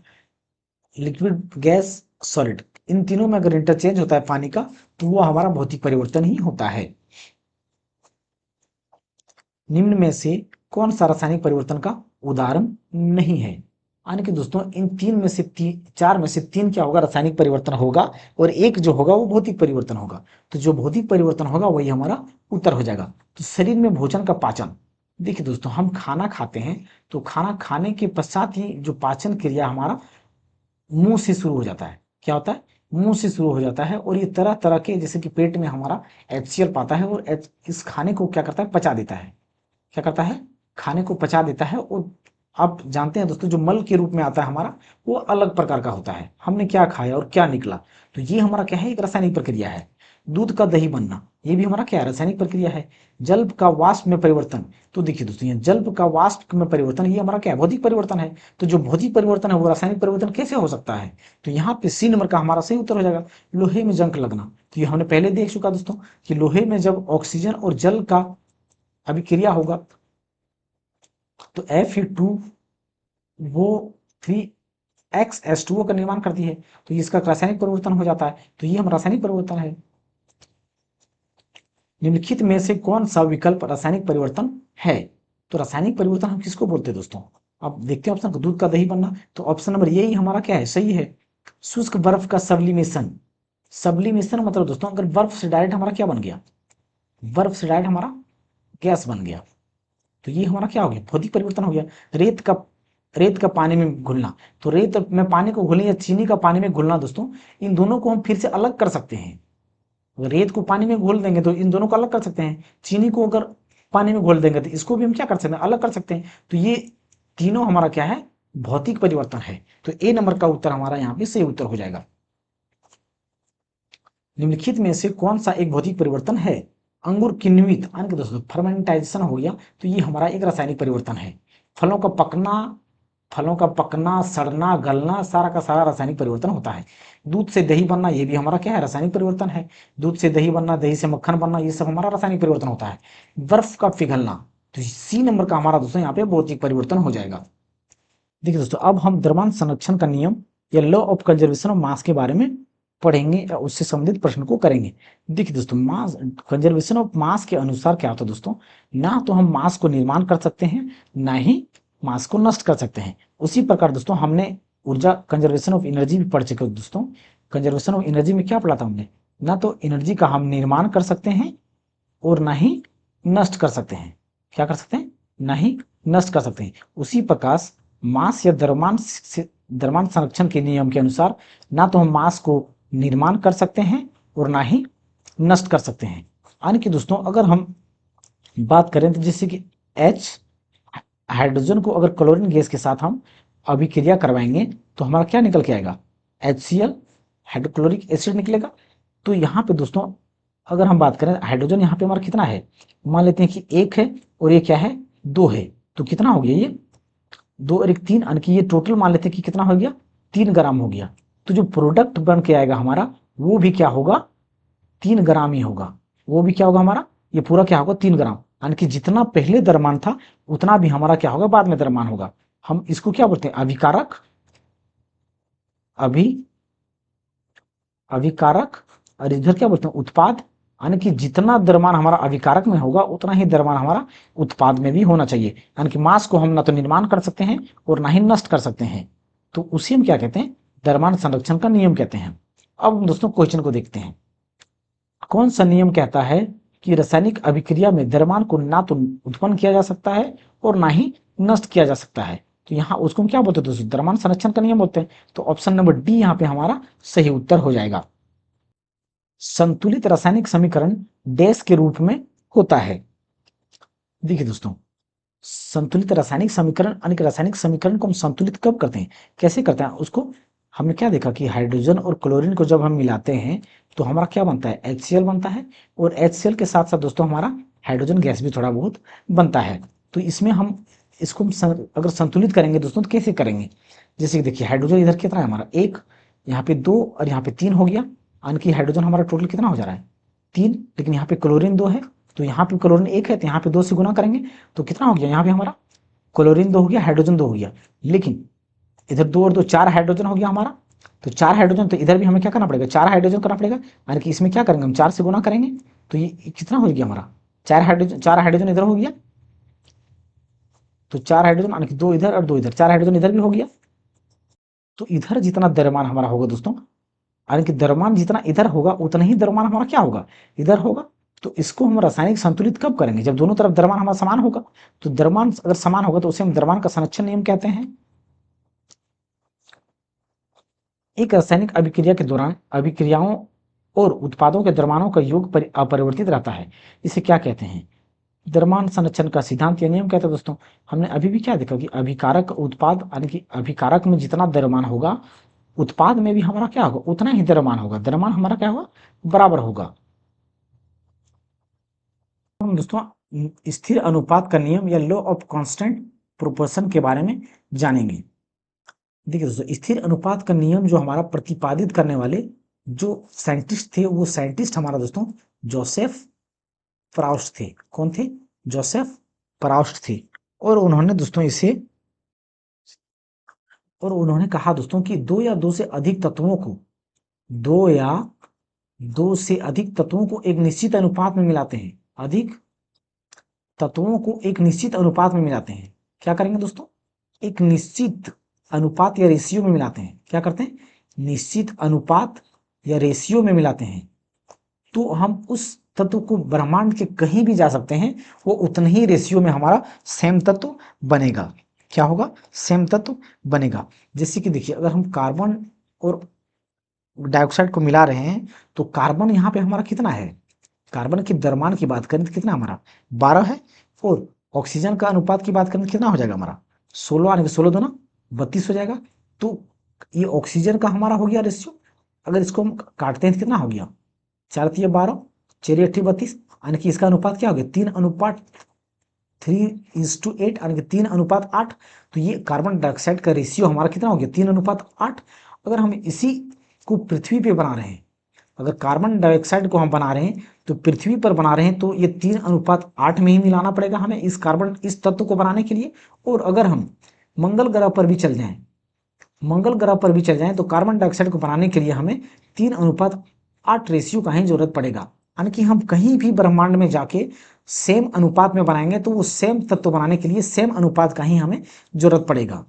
लिक्विड गैस सॉलिड, इन तीनों में अगर इंटरचेंज होता है पानी का, तो वो हमारा भौतिक परिवर्तन ही होता है। निम्न में से कौन सा रासायनिक परिवर्तन का उदाहरण नहीं है? यानी कि दोस्तों, इन तीन में से चार में से तीन क्या होगा, रासायनिक परिवर्तन होगा, और एक जो होगा वो भौतिक परिवर्तन होगा। तो जो भौतिक परिवर्तन होगा वही हमारा उत्तर हो जाएगा। तो शरीर में भोजन का पाचन, देखिए दोस्तों, हम खाना खाते हैं, तो खाना खाने के पश्चात ही जो पाचन क्रिया हमारा मुंह से शुरू हो जाता है। क्या होता है, मुंह से शुरू हो जाता है, और ये तरह तरह के, जैसे कि पेट में हमारा HCl पाता है, और इस खाने को क्या करता है, पचा देता है। क्या करता है, खाने को पचा देता है। और आप जानते हैं दोस्तों, जो मल के रूप में आता है हमारा, वो अलग प्रकार का होता है, हमने क्या खाया और क्या निकला। तो ये हमारा क्या है, एक रासायनिक प्रक्रिया है। दूध का दही बनना, ये भी हमारा क्या है, रासायनिक प्रक्रिया है। जल का वाष्प में परिवर्तन, तो देखिए दोस्तों, ये जल का वाष्प में परिवर्तन, ये हमारा क्या है, भौतिक परिवर्तन है। तो जो भौतिक परिवर्तन है वो रासायनिक परिवर्तन कैसे हो सकता है? तो यहाँ पे सी नंबर का हमारा सही उत्तर हो जाएगा, लोहे में जंग लगना। तो ये हमने पहले देख चुका दोस्तों, कि लोहे में जब ऑक्सीजन और जल का अभिक्रिया होगा, तो Fe2 वो 3XH2O का निर्माण करती है, तो इसका रासायनिक परिवर्तन हो जाता है। तो ये हम रासायनिक परिवर्तन है। निम्नलिखित में से कौन सा विकल्प रासायनिक परिवर्तन है? तो रासायनिक परिवर्तन हम किसको बोलते हैं दोस्तों? अब देखते हैं ऑप्शन को, दूध का दही बनना, तो ऑप्शन नंबर यही हमारा क्या है, सही है। शुष्क बर्फ का सब्लिमेशन। सब्लिमेशन मतलब दोस्तों, अगर बर्फ से डायरेक्ट हमारा क्या बन गया, बर्फ से डायरेक्ट हमारा गैस बन गया, तो ये हमारा क्या हो गया, भौतिक परिवर्तन हो गया। रेत का रेत का पानी में घुलना, तो रेत में पानी को घुलना या चीनी का पानी में घुलना दोस्तों, इन दोनों को हम फिर से अलग कर सकते हैं। अगर रेत को पानी में घोल देंगे तो इन दोनों को अलग कर सकते हैं, चीनी को अगर पानी में घोल देंगे तो इसको भी हम क्या कर सकते हैं, अलग कर सकते हैं। तो ये तीनों हमारा क्या है, भौतिक परिवर्तन है। तो ए नंबर का उत्तर हमारा यहाँ पे सही उत्तर हो जाएगा। निम्नलिखित में से कौन सा एक भौतिक परिवर्तन है? अंगूर किण्वित यानी कि दोस्तों फर्मेंटाइजेशन हो गया, तो ये हमारा एक रासायनिक परिवर्तन है। फलों का पकना, सड़ना, गलना, सारा का सारा रासायनिक परिवर्तन होता है। दूध से दही बनना, ये भी हमारा क्या है, रासायनिक परिवर्तन है। दूध से दही बनना, दही से मक्खन बनना, ये सब हमारा रासायनिक परिवर्तन होता है। बर्फ का पिघलना, तो सी नंबर का हमारा दोस्तों यहाँ पे भौतिक परिवर्तन हो जाएगा। देखिए दोस्तों, अब हम द्रव्यमान संरक्षण का नियम या law of conservation of mass के बारे में पढ़ेंगे या उससे संबंधित प्रश्न को करेंगे। देखिए दोस्तों, मास कंजर्वेशन ऑफ मास के अनुसार क्या होता है दोस्तों, ना तो हम मास को निर्माण कर सकते हैं, ना ही मास को नष्ट कर सकते हैं। उसी प्रकार दोस्तों हमने ऊर्जा कंजर्वेशन ऑफ एनर्जी भी पढ़ चुके हैं दोस्तों। कंजर्वेशन ऑफ एनर्जी में क्या पढ़ा था हमने, ना तो एनर्जी का हम निर्माण कर सकते हैं और ना ही नष्ट कर सकते हैं। क्या कर सकते हैं, ना ही नष्ट कर सकते हैं। उसी प्रकार मास या द्रव्यमान संरक्षण के नियम के अनुसार ना तो हम मास को निर्माण कर सकते हैं और ना ही नष्ट कर सकते हैं। यानी कि दोस्तों अगर हम बात करें तो जैसे कि H हाइड्रोजन को अगर क्लोरीन गैस के साथ हम अभिक्रिया करवाएंगे तो हमारा क्या निकल के आएगा, HCl हाइड्रोक्लोरिक एसिड निकलेगा। तो यहाँ पे दोस्तों अगर हम बात करें हाइड्रोजन यहाँ पे हमारा कितना है, मान लेते हैं कि 1 है और ये क्या है, 2 है। तो कितना हो गया, ये 2 और 1 3, यानी कि ये टोटल मान लेते हैं कि कितना हो गया, 3 ग्राम हो गया। तो जो प्रोडक्ट बन के आएगा हमारा वो भी क्या होगा, 3 ग्राम ही होगा। वो भी क्या होगा हमारा, ये पूरा क्या होगा, 3 ग्राम। यानी कि जितना पहले द्रव्यमान था उतना भी हमारा क्या होगा, बाद में द्रव्यमान होगा। हम इसको क्या बोलते हैं, अभिकारक, अभिकारक। और इधर क्या बोलते हैं, उत्पाद। यानी कि जितना द्रव्यमान हमारा अभिकारक में होगा उतना ही द्रव्यमान हमारा उत्पाद में भी होना चाहिए। यानी कि मास को हम ना तो निर्माण कर सकते हैं और ना ही नष्ट कर सकते हैं। तो उसी हम क्या कहते हैं, द्रव्यमान संरक्षण का नियम कहते हैं। अब हम दोस्तों क्वेश्चन को देखते हैं। कौन सा नियम कहता है कि रासायनिक अभिक्रिया में द्रव्यमान को ना तो उत्पन्न किया जा सकता है और ना ही नष्ट किया जा सकता है। तो यहाँ उसको हम क्या बोलते हैं दोस्तों, द्रव्यमान संरक्षण का नियम बोलते हैं। तो ऑप्शन नंबर डी यहाँ पे हमारा सही उत्तर हो जाएगा। संतुलित रासायनिक समीकरण डैश के रूप में होता है। देखिए दोस्तों, संतुलित रासायनिक समीकरण, यानी कि रासायनिक समीकरण को हम संतुलित कब करते हैं, कैसे करते हैं, उसको हमने क्या देखा कि हाइड्रोजन और क्लोरीन को जब हम मिलाते हैं तो हमारा क्या बनता है, HCl बनता है। और HCl के साथ साथ दोस्तों हमारा हाइड्रोजन गैस भी थोड़ा बहुत बनता है। तो इसमें हम इसको अगर संतुलित करेंगे दोस्तों तो कैसे करेंगे, जैसे कि देखिए हाइड्रोजन इधर कितना है हमारा, 1, यहाँ पे 2 और यहाँ पे 3 हो गया। यानी कि हाइड्रोजन हमारा टोटल कितना हो जा रहा है, 3। लेकिन यहाँ पे क्लोरीन 2 है, तो यहाँ पे क्लोरीन 1 है, तो यहाँ पे 2 से गुना करेंगे तो कितना हो गया, यहाँ पे हमारा क्लोरीन 2 हो गया, हाइड्रोजन 2 हो गया। लेकिन इधर 2 और 2 4 हाइड्रोजन हो गया हमारा। तो 4 हाइड्रोजन, तो इधर भी हमें क्या करना पड़ेगा, 4 हाइड्रोजन करना पड़ेगा। यानी कि इसमें क्या करेंगे, हम 4 से गुना करेंगे तो ये कितना हो गया हमारा, 4 हाइड्रोजन इधर हो गया। तो 4 हाइड्रोजन यानी कि 2 इधर और 2 इधर, 4 हाइड्रोजन इधर भी हो गया। तो इधर जितना द्रव्यमान हमारा होगा दोस्तों, यानी कि द्रव्यमान जितना इधर होगा उतना ही द्रव्यमान हमारा क्या होगा, इधर होगा। तो इसको हम रासायनिक संतुलित कब करेंगे, जब दोनों तरफ द्रव्यमान हमारा समान होगा। तो द्रव्यमान अगर समान होगा तो उसे हम द्रव्यमान का संरक्षण नियम कहते हैं। एक रासायनिक अभिक्रिया के दौरान अभिक्रियाओं और उत्पादों के द्रव्यमानों का योग अपरिवर्तित रहता है, इसे क्या कहते हैं, द्रव्यमान संरक्षण का सिद्धांत या नियम कहते हैं दोस्तों। हमने अभी भी क्या देखा कि अभिकारक उत्पाद, यानी कि अभिकारक में जितना द्रव्यमान होगा उत्पाद में भी हमारा क्या होगा, उतना ही द्रव्यमान होगा। द्रव्यमान हमारा क्या होगा, बराबर होगा। हम दोस्तों स्थिर अनुपात का नियम या लॉ ऑफ कांस्टेंट प्रोपोर्शन के बारे में जानेंगे। देखिए दोस्तों, स्थिर अनुपात का नियम जो हमारा प्रतिपादित करने वाले जो साइंटिस्ट थे, वो साइंटिस्ट हमारा दोस्तों जोसेफ प्राउस्ट थे। कौन थे, जोसेफ प्राउस्ट थे। और उन्होंने दोस्तों कहा दोस्तों कि दो या दो से अधिक तत्वों को एक निश्चित अनुपात में मिलाते हैं। अधिक तत्वों को एक निश्चित अनुपात में मिलाते हैं। क्या करेंगे दोस्तों, एक निश्चित अनुपात या रेशियो में मिलाते हैं। क्या करते हैं, निश्चित अनुपात या रेशियो में मिलाते हैं। तो हम उस तत्व को ब्रह्मांड के कहीं भी जा सकते हैं, वो उतने ही रेशियो में हमारा सेम तत्व बनेगा। क्या होगा, सेम तत्व बनेगा। जैसे कि देखिए अगर हम कार्बन और डाइऑक्साइड को मिला रहे हैं तो कार्बन यहाँ पे हमारा कितना है, कार्बन के द्रव्यमान की बात करें तो कितना हमारा 12 है, और ऑक्सीजन का अनुपात की बात करें तो कितना हो जाएगा हमारा 16, यानी कि 16 दूना 32 हो जाएगा। तो ये ऑक्सीजन का हमारा हो गया रेशियो। अगर इसको हम काटते हैं तो कितना हो गया, 4 तिया 12, 4 अट्ठी 32, यानी कि इसका अनुपात क्या हो गया 3:8, यानी कि 3:8। तो ये कार्बन डाइऑक्साइड का रेशियो हमारा कितना हो गया 3:8। अगर हम इसी को पृथ्वी पे बना रहे हैं, अगर कार्बन डाइऑक्साइड को हम बना रहे हैं तो पृथ्वी पर बना रहे हैं तो ये 3:8 में ही मिलाना पड़ेगा हमें इस कार्बन इस तत्व को बनाने के लिए। और अगर हम मंगल ग्रह पर भी चल जाएं, मंगल ग्रह पर भी चल जाएं तो कार्बन डाइऑक्साइड को बनाने के लिए हमें 3:8 रेशियो का ही जरूरत पड़ेगा। यानी कि हम कहीं भी ब्रह्मांड में जाके सेम अनुपात में बनाएंगे तो वो सेम तत्व बनाने के लिए सेम अनुपात का ही हमें जरूरत पड़ेगा।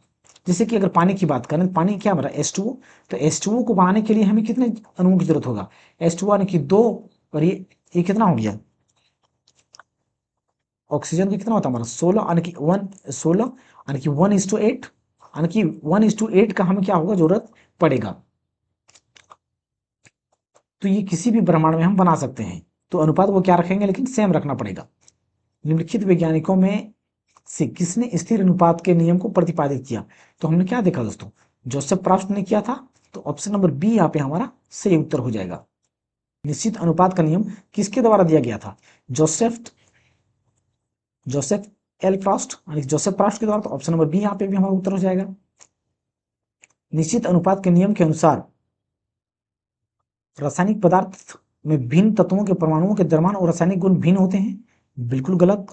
जैसे कि अगर पानी की बात करें, पानी क्या बना H2O, तो H2O को बनाने के लिए हमें कितने अणुओं की जरूरत होगा, H2O यानी कि 2, और ये कितना हो गया, ऑक्सीजन का कितना होता है हमारा 16, यानी कि 16, यानी कि 1:8, यानी कि 1:8 का हमें क्या होगा जरूरत पड़ेगा। तो ये किसी भी ब्रह्मांड में हम बना सकते हैं, तो अनुपात वो क्या रखेंगे लेकिन सेम रखना पड़ेगा। निम्नलिखित वैज्ञानिकों में से किसने स्थिर अनुपात के नियम को प्रतिपादित किया, तो हमने क्या देखा दोस्तों, जोसेफ प्रास्ट ने किया था। तो ऑप्शन नंबर बी यहाँ पे हमारा सही उत्तर हो जाएगा। निश्चित अनुपात का नियम किसके द्वारा दिया गया था, जोसेफ जोसेफ एल प्रास्ट, यानी जोसेफ प्रास्ट के द्वारा। तो ऑप्शन नंबर बी यहाँ पे भी हमारा उत्तर हो जाएगा। निश्चित अनुपात के नियम के अनुसार रासायनिक पदार्थ में भिन्न तत्वों के परमाणुओं के द्रव्यमान और रासायनिक गुण भिन्न होते हैं, बिल्कुल गलत।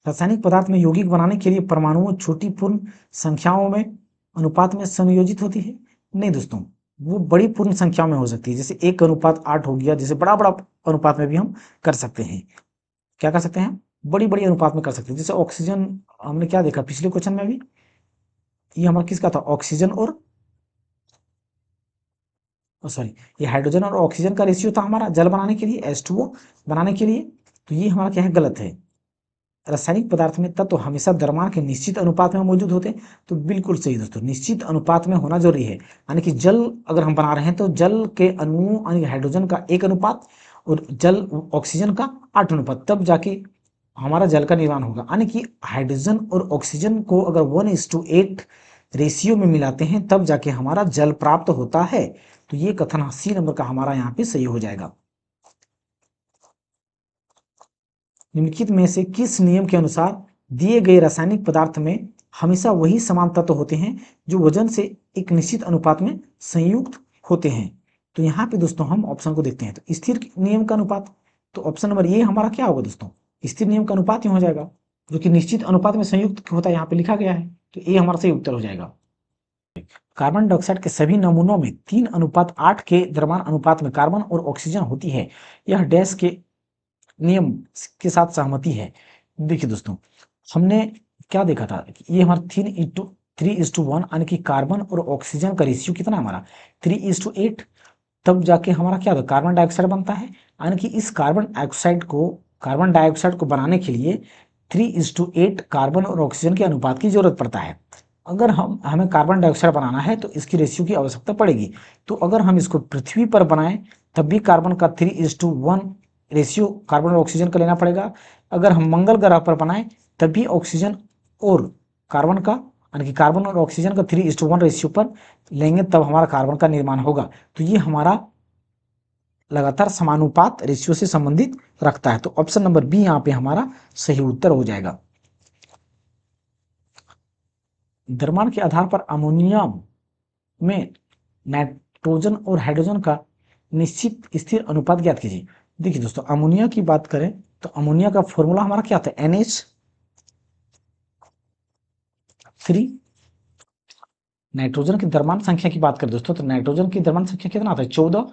रासायनिक पदार्थ में यौगिक बनाने के लिए परमाणुओं छोटी पूर्ण संख्याओं में अनुपात में संयोजित होती है, नहीं दोस्तों, वो बड़ी पूर्ण संख्याओं में हो सकती है, जैसे 1:8 हो गया, जैसे बड़ा बड़ा अनुपात में भी हम कर सकते हैं। क्या कर सकते हैं, बड़ी बड़ी अनुपात में कर सकते हैं। जैसे ऑक्सीजन, हमने क्या देखा पिछले क्वेश्चन में भी, ये हमारा किसका था, ऑक्सीजन और सॉरी, ये हाइड्रोजन और ऑक्सीजन का रेशियो था हमारा जल बनाने के लिए, H2O बनाने के लिए। तो ये हमारा क्या है, गलत है। रासायनिक पदार्थ में तत्व हमेशा द्रव्यमान के निश्चित अनुपात में मौजूद होते हैं, तो बिल्कुल सही दोस्तों, निश्चित अनुपात में होना जरूरी है। यानी कि जल अगर हम बना रहे हैं तो जल के अणुओं यानी हाइड्रोजन का 1 अनुपात और जल ऑक्सीजन का 8 अनुपात, तब जाके हमारा जल का निर्माण होगा। यानी कि हाइड्रोजन और ऑक्सीजन को अगर 1:8 रेशियो में मिलाते हैं तब जाके हमारा जल प्राप्त होता है। तो ये कथन सी नंबर का हमारा यहाँ पे सही हो जाएगा। निम्नलिखित में से किस नियम के अनुसार दिए गए रासायनिक पदार्थ में हमेशा वही समान तत्व होते हैं जो वजन से एक निश्चित अनुपात में संयुक्त होते हैं। तो यहाँ पे दोस्तों हम ऑप्शन को देखते हैं, तो स्थिर नियम का अनुपात, तो ऑप्शन नंबर ये हमारा क्या होगा दोस्तों, स्थिर नियम का अनुपात ही हो जाएगा, जो कि निश्चित अनुपात में संयुक्त होता है, यहाँ पे लिखा गया है, तो ये हमारा सही उत्तर हो जाएगा। कार्बन डाइऑक्साइड के सभी नमूनों में 3:8 के द्रव्यमान अनुपात में कार्बन और ऑक्सीजन होती है, यह डैश के नियम के साथ सहमति है। देखिए दोस्तों, हमने क्या देखा था कि ये हमारा 3:1, यानी कि कार्बन और ऑक्सीजन का रेशियो कितना हमारा 3:8, तब जाके हमारा क्या होता है, कार्बन डाइऑक्साइड बनता है। यानी कि इस कार्बन डाइऑक्साइड को बनाने के लिए 3:8 कार्बन और ऑक्सीजन के अनुपात की जरूरत पड़ता है। अगर हमें कार्बन डाइऑक्साइड बनाना है तो इसकी रेशियो की आवश्यकता पड़ेगी। तो अगर हम इसको पृथ्वी पर बनाएं तब भी कार्बन का 3:1 रेशियो कार्बन और ऑक्सीजन का लेना पड़ेगा। अगर हम मंगल ग्रह पर बनाएं तब भी ऑक्सीजन और कार्बन का, यानी कि कार्बन और ऑक्सीजन का 3:1 रेशियो पर लेंगे तब हमारा कार्बन का निर्माण होगा। तो ये हमारा लगातार समानुपात रेशियो से संबंधित रखता है। तो ऑप्शन नंबर बी यहाँ पे हमारा सही उत्तर हो जाएगा। द्रव्यमान के आधार पर अमोनिया में नाइट्रोजन और हाइड्रोजन का निश्चित स्थिर अनुपात ज्ञात कीजिए। देखिए दोस्तों, अमोनिया की बात करें तो अमोनिया का फॉर्मूला हमारा क्या था, NH3। नाइट्रोजन की द्रव्यमान संख्या की बात करें दोस्तों तो नाइट्रोजन की द्रव्यमान संख्या कितना आता है 14,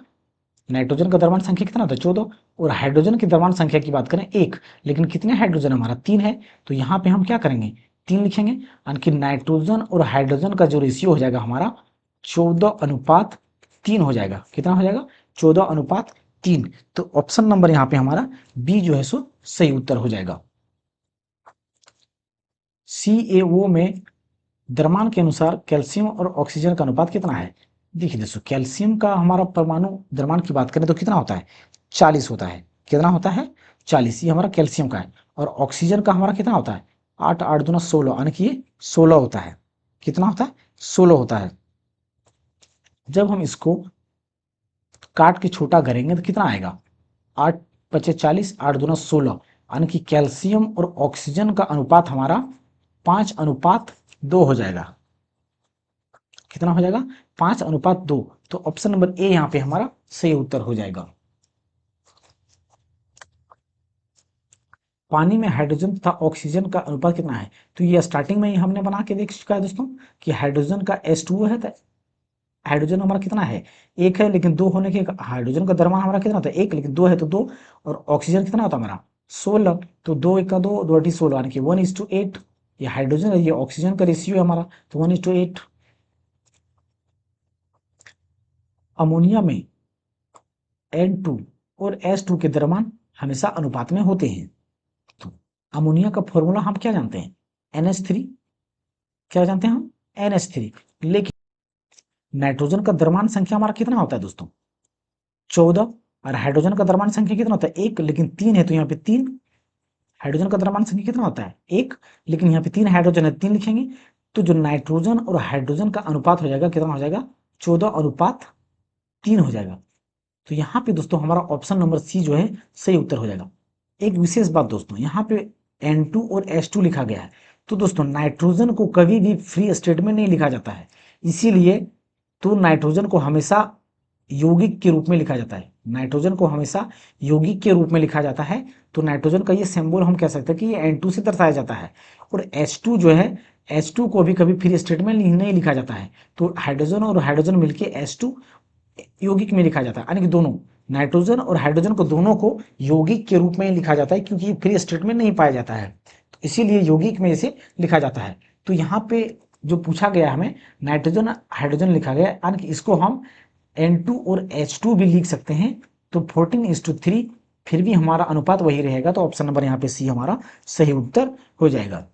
नाइट्रोजन का द्रव्यमान संख्या कितना आता है 14, और हाइड्रोजन की द्रव्यमान संख्या की बात करें 1, लेकिन कितने हाइड्रोजन हमारा 3 है। तो यहाँ पे हम क्या करेंगे 3 लिखेंगे, यानी कि नाइट्रोजन और हाइड्रोजन का जो रेशियो हो जाएगा हमारा 14:3 हो जाएगा। कितना हो जाएगा 14:3। तो ऑप्शन नंबर यहाँ पे हमारा बी जो है सो सही उत्तर हो जाएगा। CaO में द्रव्यमान के अनुसार कैल्शियम और ऑक्सीजन का अनुपात कितना है? देखिए दोस्तों, कैल्शियम का हमारा परमाणु द्रव्यमान की बात करें तो कितना होता है? 40 होता है। कितना होता है? 40। ये हमारा कैल्शियम का है। और ऑक्सीजन का हमारा कितना होता है? 8 8 दूना 16, यानी कि ये 16 होता है। कितना होता है? 16 होता है। जब हम इसको काट के छोटा करेंगे तो कितना आएगा? 8 पचे 40, 8 दूना 16, यानी कि कैल्शियम और ऑक्सीजन का अनुपात हमारा 5:2 हो जाएगा। कितना हो जाएगा? 5:2। तो ऑप्शन नंबर ए यहाँ पे हमारा सही उत्तर हो जाएगा। पानी में हाइड्रोजन तथा ऑक्सीजन का अनुपात कितना है? तो ये स्टार्टिंग में ही हमने बना के देख चुका है दोस्तों कि हाइड्रोजन का H2O है, तो हाइड्रोजन हमारा कितना है? 1 है, लेकिन 2 होने के हाइड्रोजन का द्रव्यमान हमारा कितना होता है? 1, लेकिन 2 है तो 2। और ऑक्सीजन कितना होता है हमारा? 16। तो 2 1 का 2, 2 8 16, यानी कि 1:8। ये हाइड्रोजन है, ये ऑक्सीजन का रेशियो है हमारा, तो 1:8। अमोनिया में N2 और H2 के द्रव्यमान हमेशा अनुपात में होते हैं। तो अमोनिया का फॉर्मूला हम क्या जानते हैं? NH3। क्या जानते हैं हम? NH3। लेकिन नाइट्रोजन का द्रव्यमान संख्या हमारा कितना होता है दोस्तों? 14। और हाइड्रोजन का द्रव्यमान संख्या कितना होता है? 1, लेकिन 3 है तो यहाँ पे 3। हाइड्रोजन का द्रव्यमान संख्या कितना होता है? 1, लेकिन यहाँ पे 3 हाइड्रोजन है, 3 लिखेंगे। तो जो नाइट्रोजन और हाइड्रोजन का अनुपात हो जाएगा, कितना हो जाएगा? 14:3 हो जाएगा। तो यहाँ पे दोस्तों हमारा ऑप्शन नंबर सी जो है सही उत्तर हो जाएगा। एक विशेष बात दोस्तों, यहाँ पे N2 और H2 लिखा गया है, तो दोस्तों नाइट्रोजन को कभी भी फ्री स्टेट में नहीं लिखा जाता है। इसीलिए तो नाइट्रोजन को हमेशा यौगिक के रूप में लिखा जाता है। नाइट्रोजन को हमेशा यौगिक के रूप में लिखा जाता है। तो नाइट्रोजन का ये सिंबल हम कह सकते हैं कि ये N2 से दर्शाया जाता है। और H2 जो है, H2 को भी कभी फ्री स्टेट में नहीं लिखा जाता है। तो हाइड्रोजन और हाइड्रोजन मिलके H2 यौगिक में लिखा जाता है, यानी कि दोनों नाइट्रोजन और हाइड्रोजन को दोनों को यौगिक के रूप में लिखा जाता है, क्योंकि फ्री स्टेट में नहीं पाया जाता है, तो इसीलिए यौगिक में इसे लिखा जाता है। तो यहाँ पे जो पूछा गया हमें नाइट्रोजन हाइड्रोजन लिखा गया, यानी कि इसको हम N2 और H2 भी लिख सकते हैं। तो 14:3, फिर भी हमारा अनुपात वही रहेगा। तो ऑप्शन नंबर यहाँ पे सी हमारा सही उत्तर हो जाएगा।